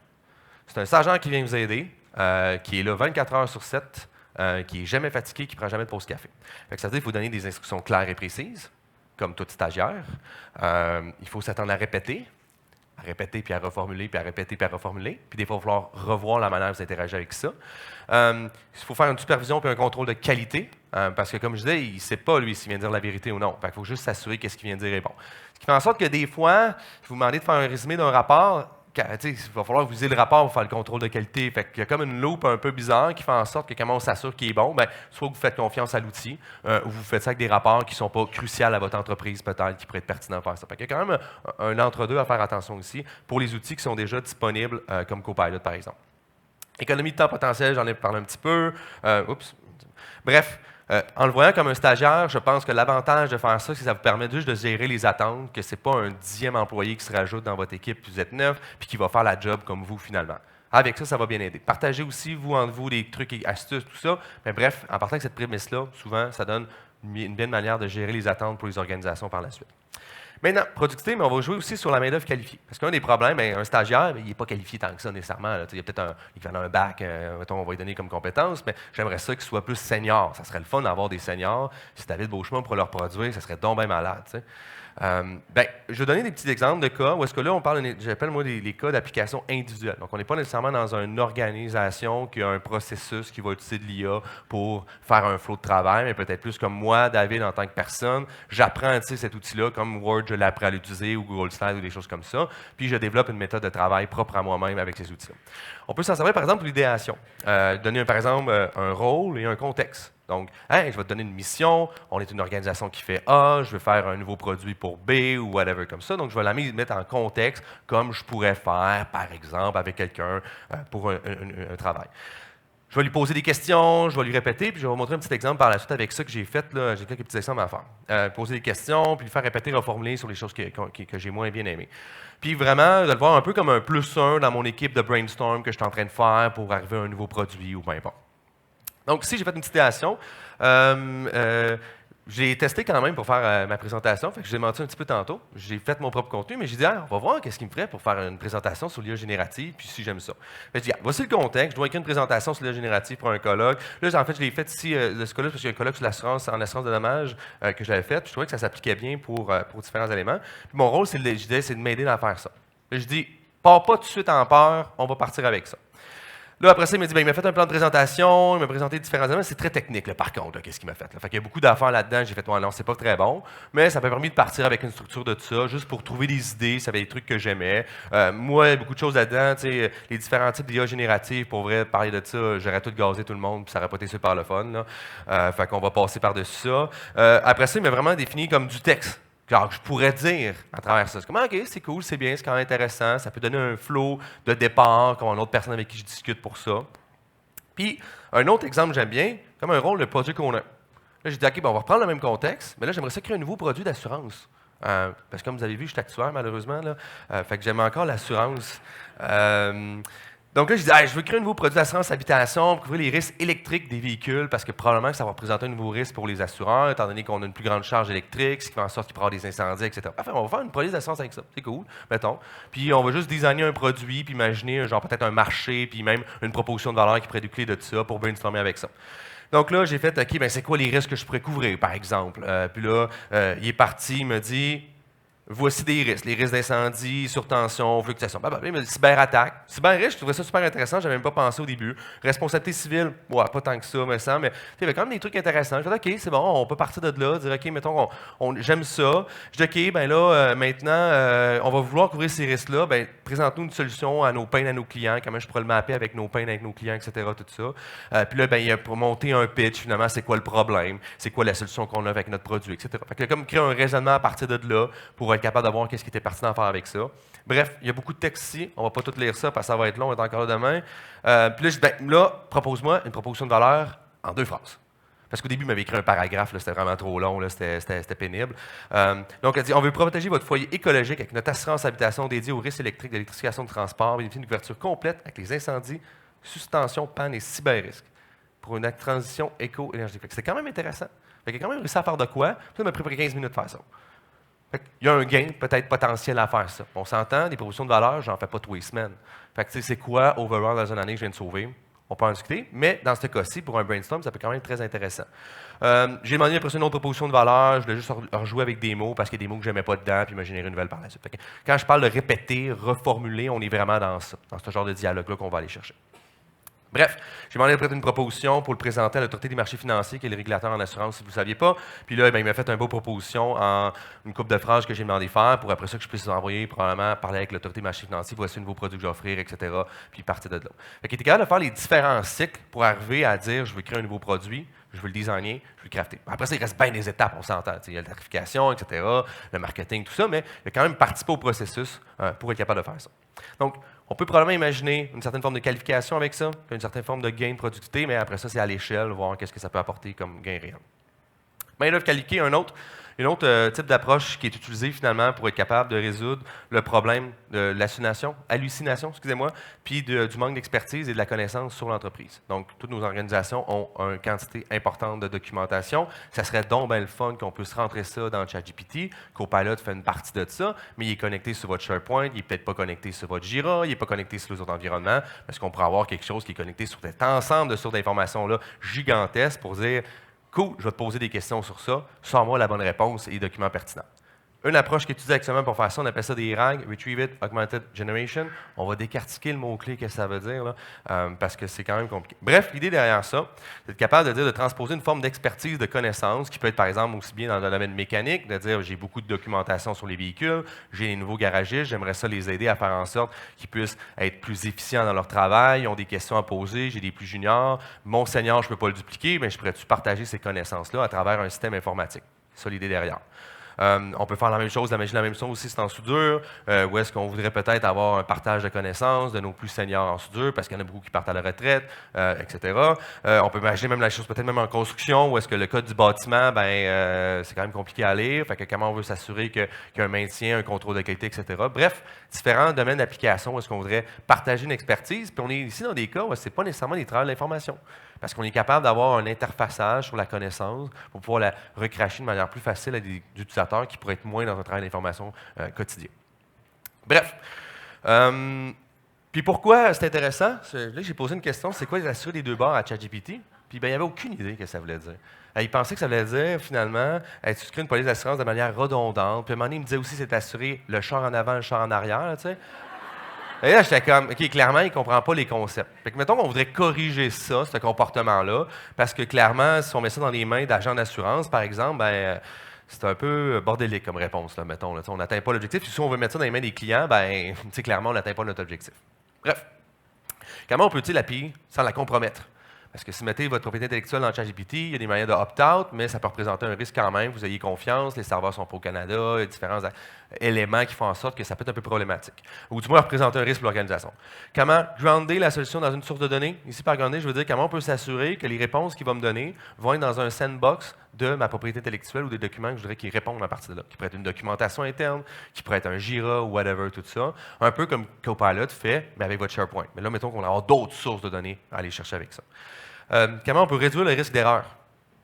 C'est un stagiaire qui vient vous aider, qui est là 24 heures sur 7, qui n'est jamais fatigué, qui ne prend jamais de pause café. Fait que ça veut dire qu'il faut donner des instructions claires et précises, comme tout stagiaire. Il faut s'attendre à répéter puis à reformuler, puis à répéter, puis à reformuler. Puis des fois, il va falloir revoir la manière dont vous interagissez avec ça. Il faut faire une supervision puis un contrôle de qualité, parce que comme je disais, il ne sait pas, lui, s'il vient dire la vérité ou non. Fait qu'il faut juste s'assurer que ce qu'il vient de dire est bon. Ce qui fait en sorte que des fois, je vous demandez de faire un résumé d'un rapport, il va falloir que vous ayez le rapport pour faire le contrôle de qualité. Fait qu'il y a comme une loupe un peu bizarre qui fait en sorte que comment on s'assure qu'il est bon, soit vous faites confiance à l'outil, ou vous faites ça avec des rapports qui ne sont pas cruciaux à votre entreprise, peut-être, qui pourraient être pertinents pour faire ça. Fait qu'il y a quand même un entre-deux à faire attention ici pour les outils qui sont déjà disponibles, comme Copilot, par exemple. Économie de temps potentiel, j'en ai parlé un petit peu. Bref, en le voyant comme un stagiaire, je pense que l'avantage de faire ça, c'est que ça vous permet juste de gérer les attentes, que ce n'est pas un 10e employé qui se rajoute dans votre équipe, puis vous êtes 9, puis qui va faire la job comme vous finalement. Avec ça, ça va bien aider. Partagez aussi, vous, entre vous, des trucs et astuces, tout ça. Mais bref, en partant avec cette prémisse-là, souvent, ça donne une bonne manière de gérer les attentes pour les organisations par la suite. Maintenant, productivité, mais on va jouer aussi sur la main-d'œuvre qualifiée. Parce qu'un des problèmes, un stagiaire, il n'est pas qualifié tant que ça nécessairement. Il y a peut-être un bac, mettons, on va lui donner comme compétence, mais j'aimerais ça qu'il soit plus senior. Ça serait le fun d'avoir des seniors. Si David Beauchemin pour leur produire, ça serait donc bien malade. Je vais donner des petits exemples de cas où est-ce que là, on parle, j'appelle moi les cas d'application individuelle. Donc, on n'est pas nécessairement dans une organisation qui a un processus qui va utiliser de l'IA pour faire un flow de travail, mais peut-être plus comme moi, David, en tant que personne, j'apprends à utiliser cet outil-là, comme Word, je l'apprends à l'utiliser, ou Google Slides, ou des choses comme ça, puis je développe une méthode de travail propre à moi-même avec ces outils-là. On peut s'en servir, par exemple, pour l'idéation. Donner, par exemple, un rôle et un contexte. Donc, hey, je vais te donner une mission, on est une organisation qui fait A, je veux faire un nouveau produit pour B ou whatever comme ça. Donc, je vais la mettre en contexte comme je pourrais faire, par exemple, avec quelqu'un pour un travail. Je vais lui poser des questions, je vais lui répéter, puis je vais vous montrer un petit exemple par la suite avec ça que j'ai fait. Là, j'ai quelques petits exemples à faire. Poser des questions, puis lui faire répéter, reformuler sur les choses que j'ai moins bien aimées. Puis vraiment, de le voir un peu comme un +1 dans mon équipe de brainstorm que je suis en train de faire pour arriver à un nouveau produit ou peu importe. Donc ici, j'ai fait une petite idéation. j'ai testé quand même pour faire ma présentation, fait que je vous ai menti un petit peu tantôt. J'ai fait mon propre contenu, mais j'ai dit, on va voir qu'est-ce qu'il me ferait pour faire une présentation sur l'IA générative, puis si j'aime ça. Fait que j'ai dit, voici le contexte, je dois écrire une présentation sur l'IA générative pour un colloque. Là, en fait, je l'ai fait ici, ce colloque, parce qu'il y a un colloque sur l'assurance, en assurance de dommages que j'avais fait, puis je trouvais que ça s'appliquait bien pour différents éléments. Puis mon rôle, c'est de m'aider à faire ça. Fait que je dis, pars pas tout de suite en peur, on va partir avec ça. Là, après ça, il m'a dit, il m'a fait un plan de présentation, il m'a présenté différents éléments. C'est très technique, là, par contre, qu'est-ce qu'il m'a fait. Là. Fait qu'il y a beaucoup d'affaires là-dedans. J'ai fait, non, c'est pas très bon. Mais ça m'a permis de partir avec une structure de tout ça, juste pour trouver des idées. Ça avait des trucs que j'aimais. Moi, beaucoup de choses là-dedans. Les différents types d'IA générative, pour vrai, parler de ça, j'aurais tout gazé tout le monde, puis ça aurait pas été super le fun. Là. Fait qu'on va passer par-dessus ça. Après ça, il m'a vraiment défini comme du texte. Genre, je pourrais dire à travers ça. C'est comme, OK, c'est cool, c'est bien, c'est quand même intéressant. Ça peut donner un flow de départ, comme une autre personne avec qui je discute pour ça. Puis, un autre exemple que j'aime bien, comme un rôle de project owner. Là, j'ai dit, OK, on va reprendre le même contexte, mais là, j'aimerais ça créer un nouveau produit d'assurance. Parce que comme vous avez vu, je suis actuaire, malheureusement. Là. Fait que j'aime encore l'assurance. Donc là, je dis, je veux créer un nouveau produit d'assurance habitation pour couvrir les risques électriques des véhicules, parce que probablement que ça va représenter un nouveau risque pour les assureurs, étant donné qu'on a une plus grande charge électrique, ce qui fait en sorte qu'il pourra y avoir des incendies, etc. Enfin, on va faire une police d'assurance avec ça. C'est cool, mettons. Puis on va juste designer un produit, puis imaginer genre peut-être un marché, puis même une proposition de valeur qui pourrait découler de tout ça pour brainstormer avec ça. Donc là, j'ai fait, OK, c'est quoi les risques que je pourrais couvrir, par exemple? Puis là, il est parti, il me dit, voici des risques, les risques d'incendie, surtension, fluctuation. Cyberattaque. Cyberrisque, je trouvais ça super intéressant, je n'avais même pas pensé au début. Responsabilité civile, pas tant que ça, me semble, mais il y avait quand même des trucs intéressants. Je me dis, OK, c'est bon, on peut partir de là, dire, OK, mettons, j'aime ça. Je dis, OK, maintenant, on va vouloir couvrir ces risques-là. Présente-nous une solution à nos peines à nos clients, comment je pourrais le mapper avec nos peines avec nos clients, etc., tout ça. Puis là, il a monté un pitch, finalement, c'est quoi le problème, c'est quoi la solution qu'on a avec notre produit, etc. Fait qu'il a comme créé un raisonnement à partir de là pour être capable de voir qu'est-ce qui était pertinent à faire avec ça. Bref, il y a beaucoup de texte ici. On ne va pas tout lire ça parce que ça va être long, on est encore là demain. Puis là, propose-moi une proposition de valeur en 2 phrases. Parce qu'au début, il m'avait écrit un paragraphe, c'était vraiment trop long, c'était pénible. Donc, elle dit, on veut protéger votre foyer écologique avec notre assurance habitation dédiée aux risques électriques d'électrification de transport, bénéficier d'une couverture complète avec les incendies, suspension, panne et cyber-risques pour une transition éco-énergétique. C'était quand même intéressant. Il a quand même réussi à faire de quoi. Puis ça m'a pris 15 minutes de faire ça. Il y a un gain peut-être potentiel à faire ça. On s'entend, des propositions de valeur, j'en fais pas tous les semaines. C'est quoi overall dans une année que je viens de sauver? On peut en discuter, mais dans ce cas-ci, pour un brainstorm, ça peut quand même être très intéressant. J'ai demandé après ça une autre proposition de valeur, je voulais juste rejouer avec des mots parce qu'il y a des mots que je n'aimais pas dedans, puis me générer une nouvelle par la suite. Quand je parle de répéter, reformuler, on est vraiment dans ça, dans ce genre de dialogue-là qu'on va aller chercher. Bref, j'ai demandé de une proposition pour le présenter à l'Autorité des marchés financiers, qui est le régulateur en assurance, si vous ne saviez pas. Puis là, il m'a fait un beau proposition en une couple de phrases que j'ai demandé faire pour après ça que je puisse envoyer, probablement parler avec l'Autorité des marchés financiers, voici un nouveau produit que je vais offrir, etc. Puis partir de là. Fait qu'il était capable de faire les différents cycles pour arriver à dire je veux créer un nouveau produit, je veux le designer, je veux le crafter. Après ça, il reste bien des étapes, on s'entend. Il y a la tarification, etc., le marketing, tout ça, mais il a quand même participé au processus pour être capable de faire ça. Donc, on peut probablement imaginer une certaine forme de qualification avec ça, une certaine forme de gain de productivité, mais après ça, c'est à l'échelle, voir qu'est-ce que ça peut apporter comme gain réel. Main-d'œuvre qualifiée, un autre type d'approche qui est utilisé finalement pour être capable de résoudre le problème de hallucination, puis du manque d'expertise et de la connaissance sur l'entreprise. Donc, toutes nos organisations ont une quantité importante de documentation. Ça serait donc bien le fun qu'on puisse rentrer ça dans ChatGPT. Copilot fait une partie de ça, mais il est connecté sur votre SharePoint, il n'est peut-être pas connecté sur votre Jira, il n'est pas connecté sur les autres environnements, parce qu'on pourrait avoir quelque chose qui est connecté sur cet ensemble de sources d'informations-là gigantesques pour dire cool, je vais te poser des questions sur ça, sors-moi la bonne réponse et les documents pertinents. Une approche qui est utilisée actuellement pour faire ça, on appelle ça des RAG, Retrieved Augmented Generation. On va décortiquer le mot-clé que ça veut dire, là, parce que c'est quand même compliqué. Bref, l'idée derrière ça, c'est d'être capable de transposer une forme d'expertise, de connaissance, qui peut être par exemple aussi bien dans le domaine mécanique, de dire j'ai beaucoup de documentation sur les véhicules, j'ai les nouveaux garagistes, j'aimerais ça les aider à faire en sorte qu'ils puissent être plus efficients dans leur travail, ils ont des questions à poser, j'ai des plus juniors, mon senior, je ne peux pas le dupliquer, mais je pourrais-tu partager ces connaissances-là à travers un système informatique? C'est ça l'idée derrière. On peut faire la même chose, imaginer la même chose aussi, c'est en soudure, où est-ce qu'on voudrait peut-être avoir un partage de connaissances de nos plus seniors en soudure, parce qu'il y en a beaucoup qui partent à la retraite, etc. On peut imaginer même la chose peut-être même en construction, où est-ce que le code du bâtiment, c'est quand même compliqué à lire, fait que comment on veut s'assurer qu'il y a un maintien, un contrôle de qualité, etc. Bref, différents domaines d'application où est-ce qu'on voudrait partager une expertise, puis on est ici dans des cas où ce n'est pas nécessairement des travailleurs de l'information. parce qu'on est capable d'avoir un interfaçage sur la connaissance pour pouvoir la recracher de manière plus facile à des utilisateurs qui pourraient être moins dans un travail d'information quotidien. Bref. Puis pourquoi c'est intéressant? Là, j'ai posé une question, c'est quoi l'assurer des deux bords à ChatGPT? Puis ben, il n'y avait aucune idée de ce que ça voulait dire. Il pensait que ça voulait dire, finalement, tu crées une police d'assurance de manière redondante. Puis à un moment donné, il me disait aussi c'est assurer le char en avant, le char en arrière, là, tu sais. Et là, j'étais comme, OK, clairement, il ne comprend pas les concepts. Fait que, mettons qu'on voudrait corriger ça, ce comportement-là, parce que clairement, si on met ça dans les mains d'agents d'assurance, par exemple, ben, c'est un peu bordélique comme réponse, là, mettons. Là, on n'atteint pas l'objectif. Puis si on veut mettre ça dans les mains des clients, ben, clairement, on n'atteint pas notre objectif. Bref, comment on peut-il l'API sans la compromettre? Parce que si vous mettez votre propriété intellectuelle dans ChatGPT, il y a des moyens de opt-out, mais ça peut représenter un risque quand même. Vous ayez confiance, les serveurs sont pas au Canada, il y a différents éléments qui font en sorte que ça peut être un peu problématique. Ou du moins représenter un risque pour l'organisation. Comment grounder la solution dans une source de données? Ici, par grounder, je veux dire comment on peut s'assurer que les réponses qu'il va me donner vont être dans un sandbox de ma propriété intellectuelle ou des documents que je voudrais qu'ils répondent à partir de là. Qui pourrait être une documentation interne, qui pourrait être un Jira ou whatever, tout ça. Un peu comme Copilot fait, mais avec votre SharePoint. Mais là, mettons qu'on va avoir d'autres sources de données à aller chercher avec ça. Comment on peut réduire le risque d'erreur?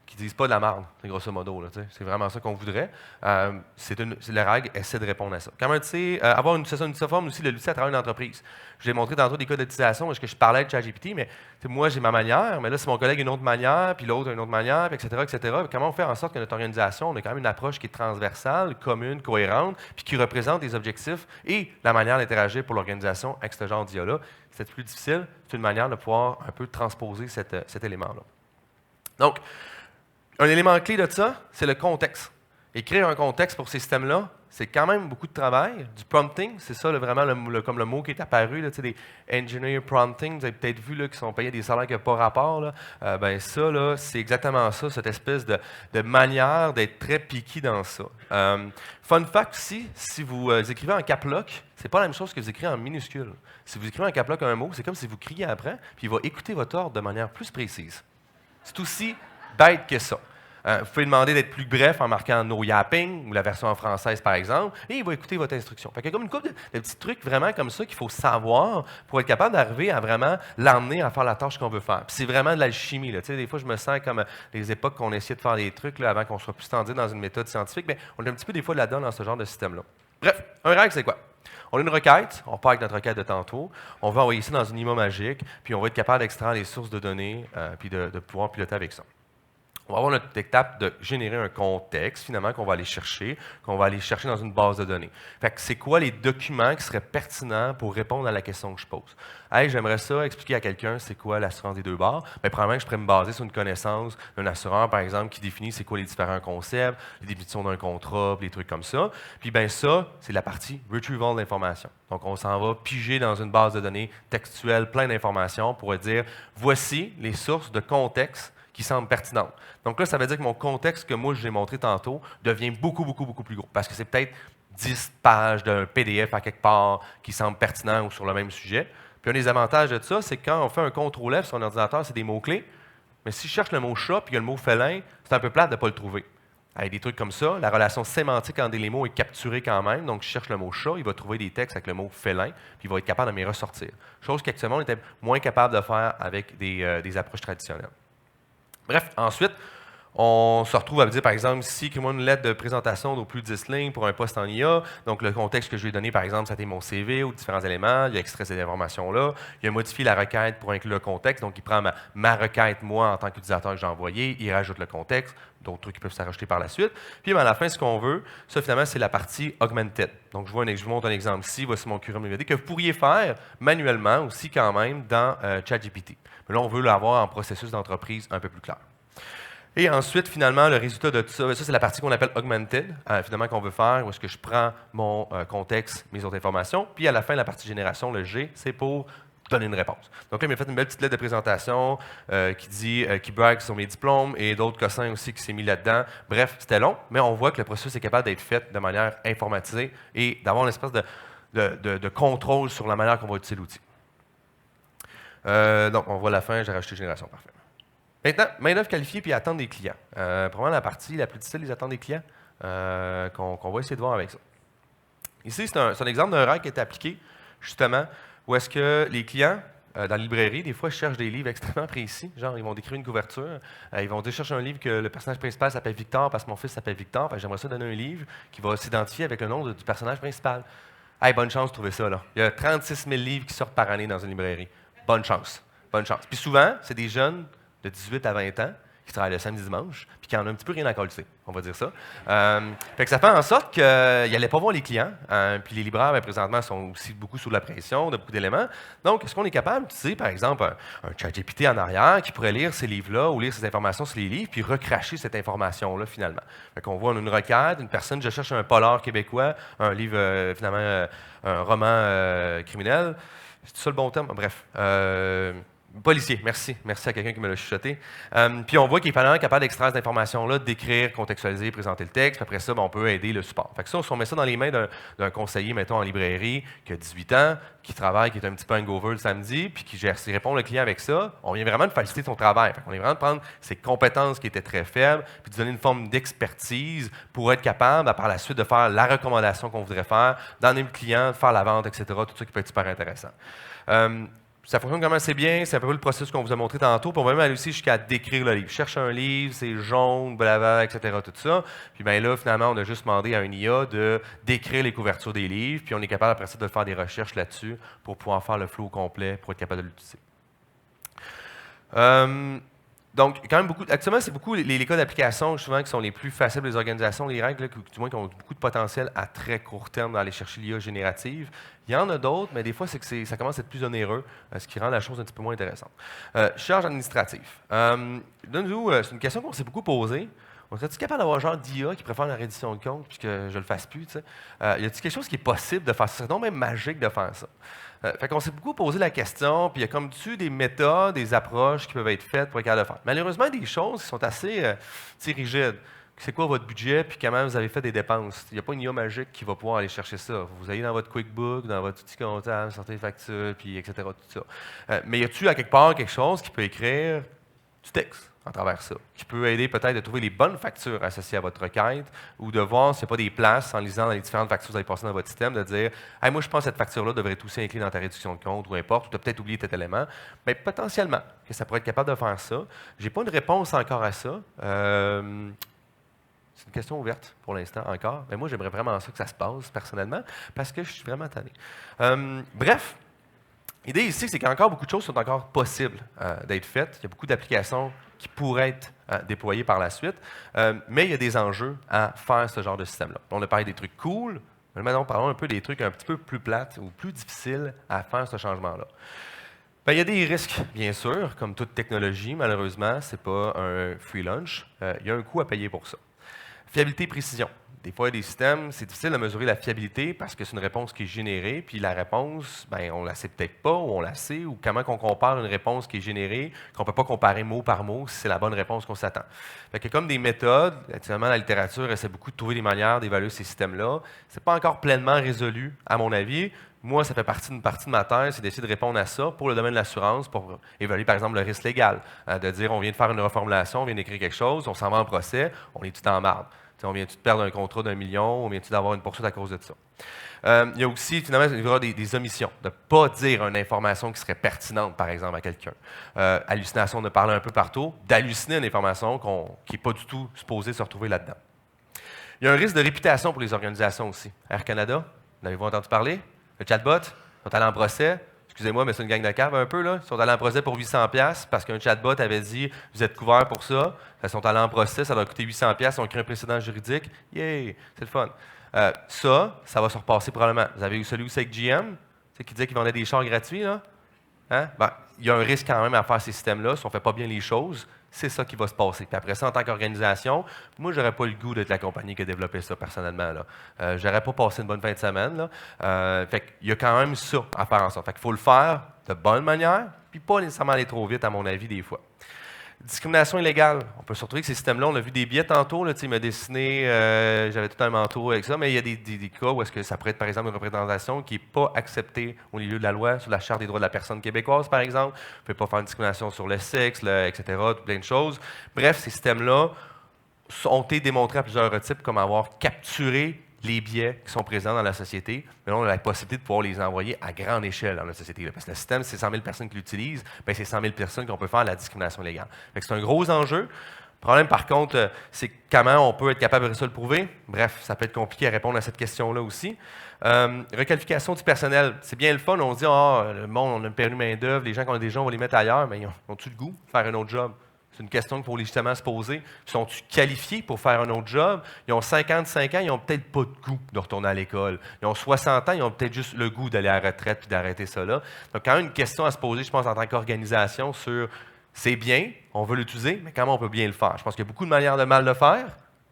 Qui ne disent pas de la merde, grosso modo. C'est vraiment ça qu'on voudrait. Le RAG essaie de répondre à ça. Comment avoir une forme aussi de l'outil à travers une entreprise? Je l'ai montré tantôt des cas d'utilisation, est-ce que je parlais de ChatGPT, mais moi j'ai ma manière, mais là c'est mon collègue une autre manière, puis l'autre une autre manière, etc., etc. Comment on fait en sorte que notre organisation, on a quand même une approche qui est transversale, commune, cohérente, puis qui représente les objectifs et la manière d'interagir pour l'organisation avec ce genre d'IA-là? C'est plus difficile, c'est une manière de pouvoir un peu transposer cet élément-là. Donc, un élément clé de ça, c'est le contexte. Écrire un contexte pour ces systèmes-là, c'est quand même beaucoup de travail. Du prompting, c'est ça vraiment comme le mot qui est apparu, là, des engineer prompting, vous avez peut-être vu là, qui sont payés des salaires qui n'ont pas rapport. Là. Ben ça, là, c'est exactement ça, cette espèce de manière d'être très picky dans ça. Fun fact aussi, si vous écrivez en cap lock, c'est pas la même chose que vous écrivez en minuscule. Si vous écrivez en cap lock un mot, c'est comme si vous criez après, puis il va écouter votre ordre de manière plus précise. C'est aussi bête que ça. Vous pouvez demander d'être plus bref en marquant no yapping, ou la version en française par exemple, et il va écouter votre instruction. Fait qu'il y a comme une couple de petits trucs vraiment comme ça qu'il faut savoir pour être capable d'arriver à vraiment l'emmener à faire la tâche qu'on veut faire. Puis c'est vraiment de l'alchimie. Des fois, je me sens comme les époques qu'on essayait de faire des trucs là, avant qu'on soit plus standardisé dans une méthode scientifique, mais on est un petit peu des fois là-dedans dans ce genre de système-là. Bref, un RAG, c'est quoi? On a une requête, on part avec notre requête de tantôt, on va envoyer ça dans une IMA magique, puis on va être capable d'extraire les sources de données, puis de pouvoir piloter avec ça. On va avoir notre étape de générer un contexte, finalement, qu'on va aller chercher dans une base de données. Fait que c'est quoi les documents qui seraient pertinents pour répondre à la question que je pose? Hey, j'aimerais ça expliquer à quelqu'un c'est quoi l'assurance des deux bords. Bien, probablement que je pourrais me baser sur une connaissance d'un assureur, par exemple, qui définit c'est quoi les différents concepts, les définitions d'un contrat, des trucs comme ça. Puis bien ça, c'est la partie retrieval d'informations. Donc, on s'en va piger dans une base de données textuelle, plein d'informations pour dire voici les sources de contexte qui semblent pertinentes. Donc là, ça veut dire que mon contexte que moi, je l'ai montré tantôt, devient beaucoup, beaucoup, beaucoup plus gros. Parce que c'est peut-être 10 pages d'un PDF à quelque part qui semble pertinent ou sur le même sujet. Puis un des avantages de ça, c'est que quand on fait un CTRL F sur un ordinateur, c'est des mots-clés. Mais si je cherche le mot chat puis il y a le mot félin, c'est un peu plate de ne pas le trouver. Avec des trucs comme ça, la relation sémantique entre les mots est capturée quand même. Donc, je cherche le mot chat, il va trouver des textes avec le mot félin, puis il va être capable de m'y ressortir. Chose qu'actuellement, on était moins capable de faire avec des approches traditionnelles. Bref, ensuite, on se retrouve à dire, par exemple, ici, écris-moi une lettre de présentation d'au plus 10 lignes pour un poste en IA. Donc, le contexte que je lui ai donné, par exemple, c'était mon CV ou différents éléments. Il a extrait ces informations-là. Il a modifié la requête pour inclure le contexte. Donc, il prend ma requête, moi, en tant qu'utilisateur que j'ai envoyé. Il rajoute le contexte. D'autres trucs qui peuvent s'ajouter par la suite. Puis, à la fin, ce qu'on veut, ça, finalement, c'est la partie augmented. Donc, je vous montre un exemple ici. Voici mon curriculum vitae que vous pourriez faire manuellement aussi, quand même, dans ChatGPT. Mais là, on veut l'avoir en processus d'entreprise un peu plus clair. Et ensuite, finalement, le résultat de tout ça, c'est la partie qu'on appelle augmented, finalement, qu'on veut faire, où est-ce que je prends mon contexte, mes autres informations, puis à la fin, la partie génération, le G, c'est pour donner une réponse. Donc là, il m'a fait une belle petite lettre de présentation qui brague sur mes diplômes et d'autres cossins aussi qui s'est mis là-dedans. Bref, c'était long, mais on voit que le processus est capable d'être fait de manière informatisée et d'avoir une espèce de contrôle sur la manière qu'on va utiliser l'outil. Donc, on voit la fin, j'ai rajouté génération, parfait. Maintenant, main-d'œuvre qualifiée puis attente des clients. Probablement la partie la plus difficile des attentes des clients qu'on va essayer de voir avec ça. Ici, c'est un exemple d'un RAG qui est appliqué, justement, où est-ce que les clients dans la librairie, des fois, je cherche des livres extrêmement précis. Genre, ils vont décrire une couverture. Ils vont dire, je cherche un livre que le personnage principal s'appelle Victor parce que mon fils s'appelle Victor. J'aimerais ça donner un livre qui va s'identifier avec le nom du personnage principal. Hey, bonne chance de trouver ça, là. Il y a 36 000 livres qui sortent par année dans une librairie. Bonne chance. Bonne chance. Puis souvent, c'est des jeunes de 18 à 20 ans qui travaillent le samedi dimanche, puis qui en ont un petit peu rien à coller, on va dire ça. Fait que ça fait en sorte qu'ils n'allaient pas voir les clients, puis les libraires, présentement, sont aussi beaucoup sous la pression de beaucoup d'éléments. Donc, est-ce qu'on est capable d'utiliser, par exemple, un ChatGPT en arrière qui pourrait lire ces livres-là ou lire ces informations sur les livres, puis recracher cette information-là, finalement? Fait qu'on voit une requête, une personne, je cherche un polar québécois, un livre, finalement, un roman criminel. C'est ça le bon terme? Bref. Policier, merci. Merci à quelqu'un qui me l'a chuchoté. Puis on voit qu'il est vraiment capable d'extraire cette information-là, d'écrire, contextualiser, présenter le texte. Puis après ça, on peut aider le support. Fait que ça, on met ça dans les mains d'un conseiller, mettons, en librairie, qui a 18 ans, qui travaille, qui est un petit peu hangover le samedi, puis qui répond le client avec ça. On vient vraiment de faciliter son travail. Fait qu'on vient vraiment de prendre ses compétences qui étaient très faibles, puis de donner une forme d'expertise pour être capable, par la suite, de faire la recommandation qu'on voudrait faire, d'emmener le client, de faire la vente, etc. Tout ça qui peut être super intéressant. Ça fonctionne quand même assez bien, c'est un peu le processus qu'on vous a montré tantôt, puis on va même aller aussi jusqu'à décrire le livre. Cherche un livre, c'est jaune, blablabla, etc., tout ça. Puis bien là, finalement, on a juste demandé à un IA de décrire les couvertures des livres, puis on est capable après ça de faire des recherches là-dessus pour pouvoir faire le flow complet, pour être capable de l'utiliser. Donc, quand même beaucoup. Actuellement, c'est beaucoup les cas d'application souvent qui sont les plus faciles des organisations, les règles, là, du moins qui ont beaucoup de potentiel à très court terme d'aller chercher l'IA générative. Il y en a d'autres, mais des fois, ça commence à être plus onéreux, ce qui rend la chose un petit peu moins intéressante. Charge administrative. C'est une question qu'on s'est beaucoup posée. On serait-tu capable d'avoir un genre d'IA qui préfère la reddition de compte puisque je ne le fasse plus? Y a-t-il quelque chose qui est possible de faire ça? C'est donc même magique de faire ça. Fait qu'on s'est beaucoup posé la question, puis il y a comme dessus des méthodes, des approches qui peuvent être faites pour être capable de faire. Malheureusement, il y a des choses qui sont assez rigides. C'est quoi votre budget, puis comment vous avez fait des dépenses? Il n'y a pas une IA magique qui va pouvoir aller chercher ça. Vous allez dans votre QuickBook, dans votre outil comptable, sortez les factures, puis etc. Tout ça. Mais y a-t-il à quelque part quelque chose qui peut écrire du texte en travers ça, qui peut aider peut-être de trouver les bonnes factures associées à votre requête ou de voir s'il n'y a pas des places en lisant dans les différentes factures que vous allez passer dans votre système, de dire hey, moi, je pense que cette facture-là devrait être aussi inclue dans ta réduction de compte ou importe, ou tu as peut-être oublié tel élément. Bien, potentiellement, que ça pourrait être capable de faire ça. Je n'ai pas une réponse encore à ça. C'est une question ouverte pour l'instant encore. Mais moi, j'aimerais vraiment ça que ça se passe personnellement parce que je suis vraiment tanné. Bref. L'idée ici, c'est qu'il y a encore beaucoup de choses qui sont encore possibles d'être faites. Il y a beaucoup d'applications qui pourraient être déployées par la suite, mais il y a des enjeux à faire ce genre de système-là. On a parlé des trucs cool, mais maintenant parlons un peu des trucs un petit peu plus plates ou plus difficiles à faire ce changement-là. Bien, il y a des risques, bien sûr, comme toute technologie, malheureusement, ce n'est pas un free lunch. Il y a un coût à payer pour ça. Fiabilité et précision. Des fois, il y a des systèmes, c'est difficile de mesurer la fiabilité parce que c'est une réponse qui est générée, puis la réponse, ben, on ne la sait peut-être pas, ou on la sait, ou comment on compare une réponse qui est générée, qu'on ne peut pas comparer mot par mot si c'est la bonne réponse qu'on s'attend. Fait que comme des méthodes, actuellement, la littérature essaie beaucoup de trouver des manières d'évaluer ces systèmes-là. Ce n'est pas encore pleinement résolu, à mon avis. Moi, ça fait d'une partie de ma thèse, c'est d'essayer de répondre à ça pour le domaine de l'assurance, pour évaluer, par exemple, le risque légal. De dire, on vient de faire une reformulation, on vient d'écrire quelque chose, on s'en va en procès, on est tout en marde. On vient-tu de perdre un contrat d'1 million, on vient-tu d'avoir une poursuite à cause de ça? Il y a aussi, finalement, il y aura des omissions, de ne pas dire une information qui serait pertinente, par exemple, à quelqu'un. Hallucination, on a parlé un peu partout, d'halluciner une information qui n'est pas du tout supposée se retrouver là-dedans. Il y a un risque de réputation pour les organisations aussi. Air Canada, en avez-vous entendu parler? Le chatbot, ils sont allés en procès. Excusez-moi, mais c'est une gang de cave un peu, là. Ils sont allés en procès pour 800$ parce qu'un chatbot avait dit « Vous êtes couvert pour ça ». Ils sont allés en procès, ça leur a coûté 800$, ils ont créé un précédent juridique. Yay! C'est le fun. Ça va se repasser probablement. Vous avez eu celui aussi avec GM, qui disait qu'ils vendaient des chars gratuits, là? Hein? Ben, il y a un risque quand même à faire ces systèmes-là. Si on ne fait pas bien les choses, c'est ça qui va se passer. Puis après ça, en tant qu'organisation, moi, je n'aurais pas le goût d'être la compagnie qui a développé ça personnellement. Je n'aurais pas passé une bonne fin de semaine. Fait qu'il y a quand même ça à faire en sorte. Fait qu'il faut le faire de bonne manière, puis pas nécessairement aller trop vite, à mon avis, des fois. Discrimination illégale. On peut se retrouver avec ces systèmes-là. On a vu des billets tantôt. Là, il m'a dessiné, j'avais tout un manteau avec ça, mais il y a des cas où est-ce que ça pourrait être, par exemple, une représentation qui n'est pas acceptée au milieu de la loi, sur la Charte des droits de la personne québécoise, par exemple. On ne peut pas faire une discrimination sur le sexe, etc., plein de choses. Bref, ces systèmes-là ont été démontrés à plusieurs types comme avoir capturé les biais qui sont présents dans la société, mais là, on a la possibilité de pouvoir les envoyer à grande échelle dans la société. Là, parce que le système, c'est 100 000 personnes qui l'utilisent, bien, c'est 100 000 personnes qu'on peut faire la discrimination légale. C'est un gros enjeu. Le problème, par contre, c'est comment on peut être capable de ça le prouver. Bref, ça peut être compliqué à répondre à cette question-là aussi. Requalification du personnel, c'est bien le fun. On se dit, le monde, on a une pénurie de main-d'œuvre, les gens qu'on a déjà, on va les mettre ailleurs, mais ils ont-tu le goût de faire un autre job? C'est une question qu'il faut légitimement se poser. Sont-ils qualifiés pour faire un autre job? Ils ont 55 ans, ils n'ont peut-être pas de goût de retourner à l'école. Ils ont 60 ans, ils ont peut-être juste le goût d'aller à la retraite puis d'arrêter ça là. Donc, quand même une question à se poser, je pense, en tant qu'organisation sur c'est bien, on veut l'utiliser, mais comment on peut bien le faire? Je pense qu'il y a beaucoup de manières de mal le faire,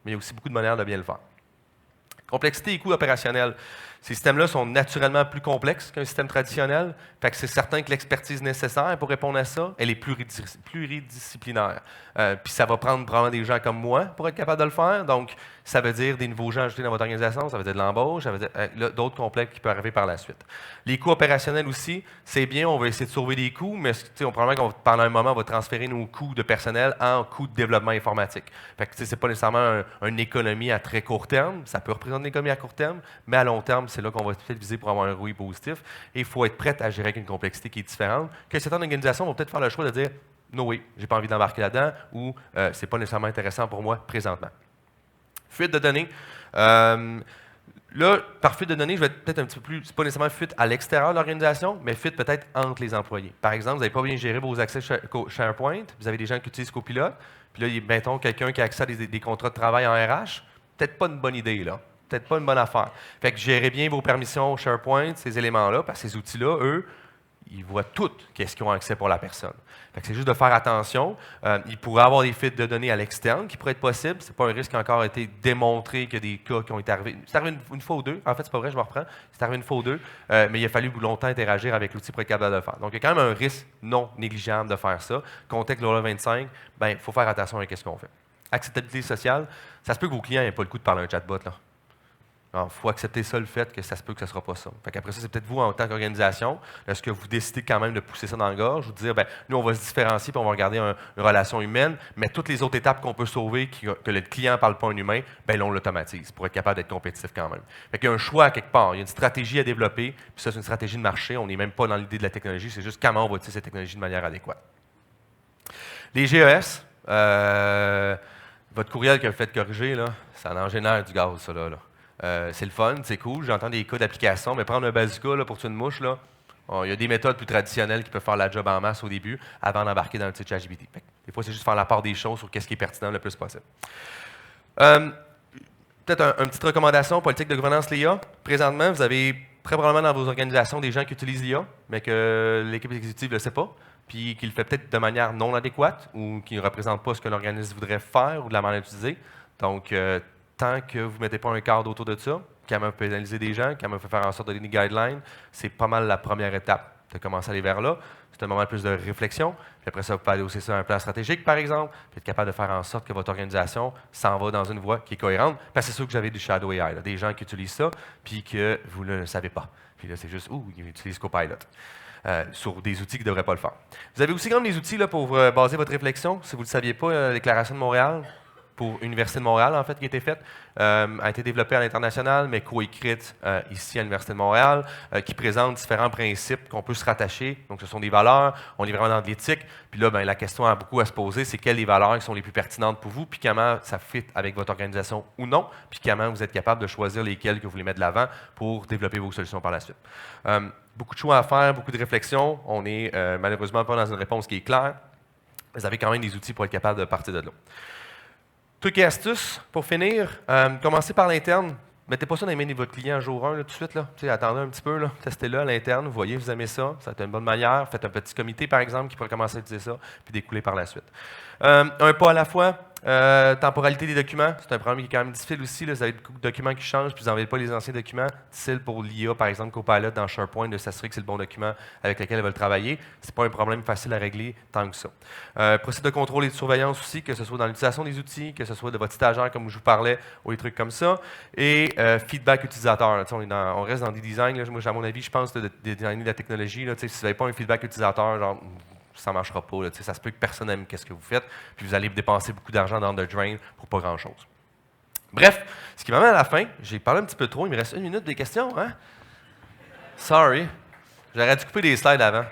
mais il y a aussi beaucoup de manières de bien le faire. Complexité et coûts opérationnels. Ces systèmes-là sont naturellement plus complexes qu'un système traditionnel. Fait que c'est certain que l'expertise nécessaire pour répondre à ça, elle est pluridisciplinaire. Puis ça va prendre probablement des gens comme moi pour être capable de le faire. Donc, ça veut dire des nouveaux gens ajoutés dans votre organisation, ça veut dire de l'embauche, ça veut dire d'autres complexes qui peuvent arriver par la suite. Les coûts opérationnels aussi, c'est bien, on va essayer de sauver des coûts, mais probablement qu'on pendant un moment, on va transférer nos coûts de personnel en coûts de développement informatique. Fait que c'est pas nécessairement une économie à très court terme, ça peut représenter une économie à court terme, mais à long terme, c'est là qu'on va peut-être viser pour avoir un ROI positif. Et il faut être prêt à gérer avec une complexité qui est différente, que certaines organisations vont peut-être faire le choix de dire « No way, j'ai pas envie d'embarquer là-dedans » ou « c'est pas nécessairement intéressant pour moi présentement ». Fuite de données. Là, par fuite de données, je vais être peut-être un petit peu plus, c'est pas nécessairement fuite à l'extérieur de l'organisation, mais fuite peut-être entre les employés. Par exemple, vous n'avez pas bien géré vos accès SharePoint, vous avez des gens qui utilisent Copilot, puis là, mettons quelqu'un qui a accès à des contrats de travail en RH, peut-être pas une bonne idée, là. Peut-être pas une bonne affaire. Fait que gérez bien vos permissions SharePoint, ces éléments-là, parce que ces outils-là, eux, ils voient tout qu'est-ce qu'ils ont accès pour la personne. Fait que c'est juste de faire attention. Il pourrait y avoir des fuites de données à l'externe qui pourraient être possibles. Ce n'est pas un risque qui a encore été démontré qu'il y a des cas qui ont été arrivés. C'est arrivé une fois ou deux. En fait, c'est pas vrai, je me reprends. C'est arrivé une fois ou deux. Mais il a fallu longtemps interagir avec l'outil pour être capable de le faire. Donc, il y a quand même un risque non négligeable de faire ça. Contexte Lola 25, il faut faire attention à ce qu'on fait. Acceptabilité sociale, ça se peut que vos clients n'aient pas le coup de parler à un chatbot, là. Il faut accepter ça, le fait que ça se peut que ce ne sera pas ça. Fait qu'après ça, c'est peut-être vous, en tant qu'organisation, est-ce que vous décidez quand même de pousser ça dans la gorge ou de dire, nous, on va se différencier et on va regarder une relation humaine, mais toutes les autres étapes qu'on peut sauver, que le client ne parle pas un humain, là, on l'automatise pour être capable d'être compétitif quand même. Fait qu'il y a un choix à quelque part. Il y a une stratégie à développer, puis ça, c'est une stratégie de marché. On n'est même pas dans l'idée de la technologie, c'est juste comment on va utiliser cette technologie de manière adéquate. Les GES, votre courriel que vous faites corriger, là, ça en génère du gaz, ça, là. C'est le fun, c'est cool. J'entends des cas d'application, mais prendre un bazooka là, pour tuer une mouche, là, il y a des méthodes plus traditionnelles qui peuvent faire la job en masse au début avant d'embarquer dans le petit ChatGPT. Des fois, c'est juste faire la part des choses sur ce qui est pertinent le plus possible. Peut-être une petite recommandation politique de gouvernance l'IA. Présentement, vous avez très probablement dans vos organisations des gens qui utilisent l'IA, mais que l'équipe exécutive ne le sait pas, puis qui le fait peut-être de manière non adéquate ou qui ne représente pas ce que l'organisme voudrait faire ou de la manière d'utiliser. Donc, tant que vous ne mettez pas un cadre autour de ça, comment vous pénaliser des gens, comment vous faire en sorte de donner des guidelines, c'est pas mal la première étape de commencer à aller vers là. C'est un moment plus de réflexion. Puis après ça, vous pouvez aller aussi sur un plan stratégique, par exemple, puis être capable de faire en sorte que votre organisation s'en va dans une voie qui est cohérente. Parce que c'est sûr que vous avez du shadow AI, là, des gens qui utilisent ça, puis que vous ne le savez pas. Puis là, c'est juste, ils utilisent Copilot. Sur des outils qui ne devraient pas le faire. Vous avez aussi quand même des outils là, pour baser votre réflexion. Si vous ne le saviez pas, la Déclaration de Montréal, pour l'Université de Montréal, en fait, qui a été faite, a été développée à l'international, mais co-écrite ici à l'Université de Montréal, qui présente différents principes qu'on peut se rattacher. Donc, ce sont des valeurs, on est vraiment dans de l'éthique. Puis là, la question a beaucoup à se poser, c'est quelles les valeurs qui sont les plus pertinentes pour vous, puis comment ça fit avec votre organisation ou non, puis comment vous êtes capable de choisir lesquelles que vous voulez mettre de l'avant pour développer vos solutions par la suite. Beaucoup de choix à faire, beaucoup de réflexions. On n'est malheureusement pas dans une réponse qui est claire. Vous avez quand même des outils pour être capable de partir de là. Trucs et astuces, pour finir, commencez par l'interne. Mettez pas ça dans les mains de votre client jour 1 là, tout de suite. Là. Attendez un petit peu, testez-le à l'interne, vous voyez, vous aimez ça, ça va être une bonne manière. Faites un petit comité, par exemple, qui pourrait commencer à utiliser ça, puis découler par la suite. Un pas à la fois. Temporalité des documents, c'est un problème qui est quand même difficile aussi. Là. Vous avez beaucoup de documents qui changent, puis vous n'envoyez pas les anciens documents. Difficile pour l'IA, par exemple, Copilot dans SharePoint, de s'assurer que c'est le bon document avec lequel elle veut travailler. Ce n'est pas un problème facile à régler tant que ça. Procédure de contrôle et de surveillance aussi, que ce soit dans l'utilisation des outils, que ce soit de votre stagiaire, comme je vous parlais, ou des trucs comme ça. Et feedback utilisateur. Là, on reste dans des designs. Là. Moi, à mon avis, je pense de designer de la technologie. Là, si vous n'avez pas un feedback utilisateur, genre, ça ne marchera pas. Là, ça se peut que personne n'aime ce que vous faites, puis vous allez dépenser beaucoup d'argent dans the drain pour pas grand-chose. Bref, ce qui m'amène à la fin, j'ai parlé un petit peu trop, il me reste 1 minute des questions, hein? Sorry. J'aurais dû couper des slides avant.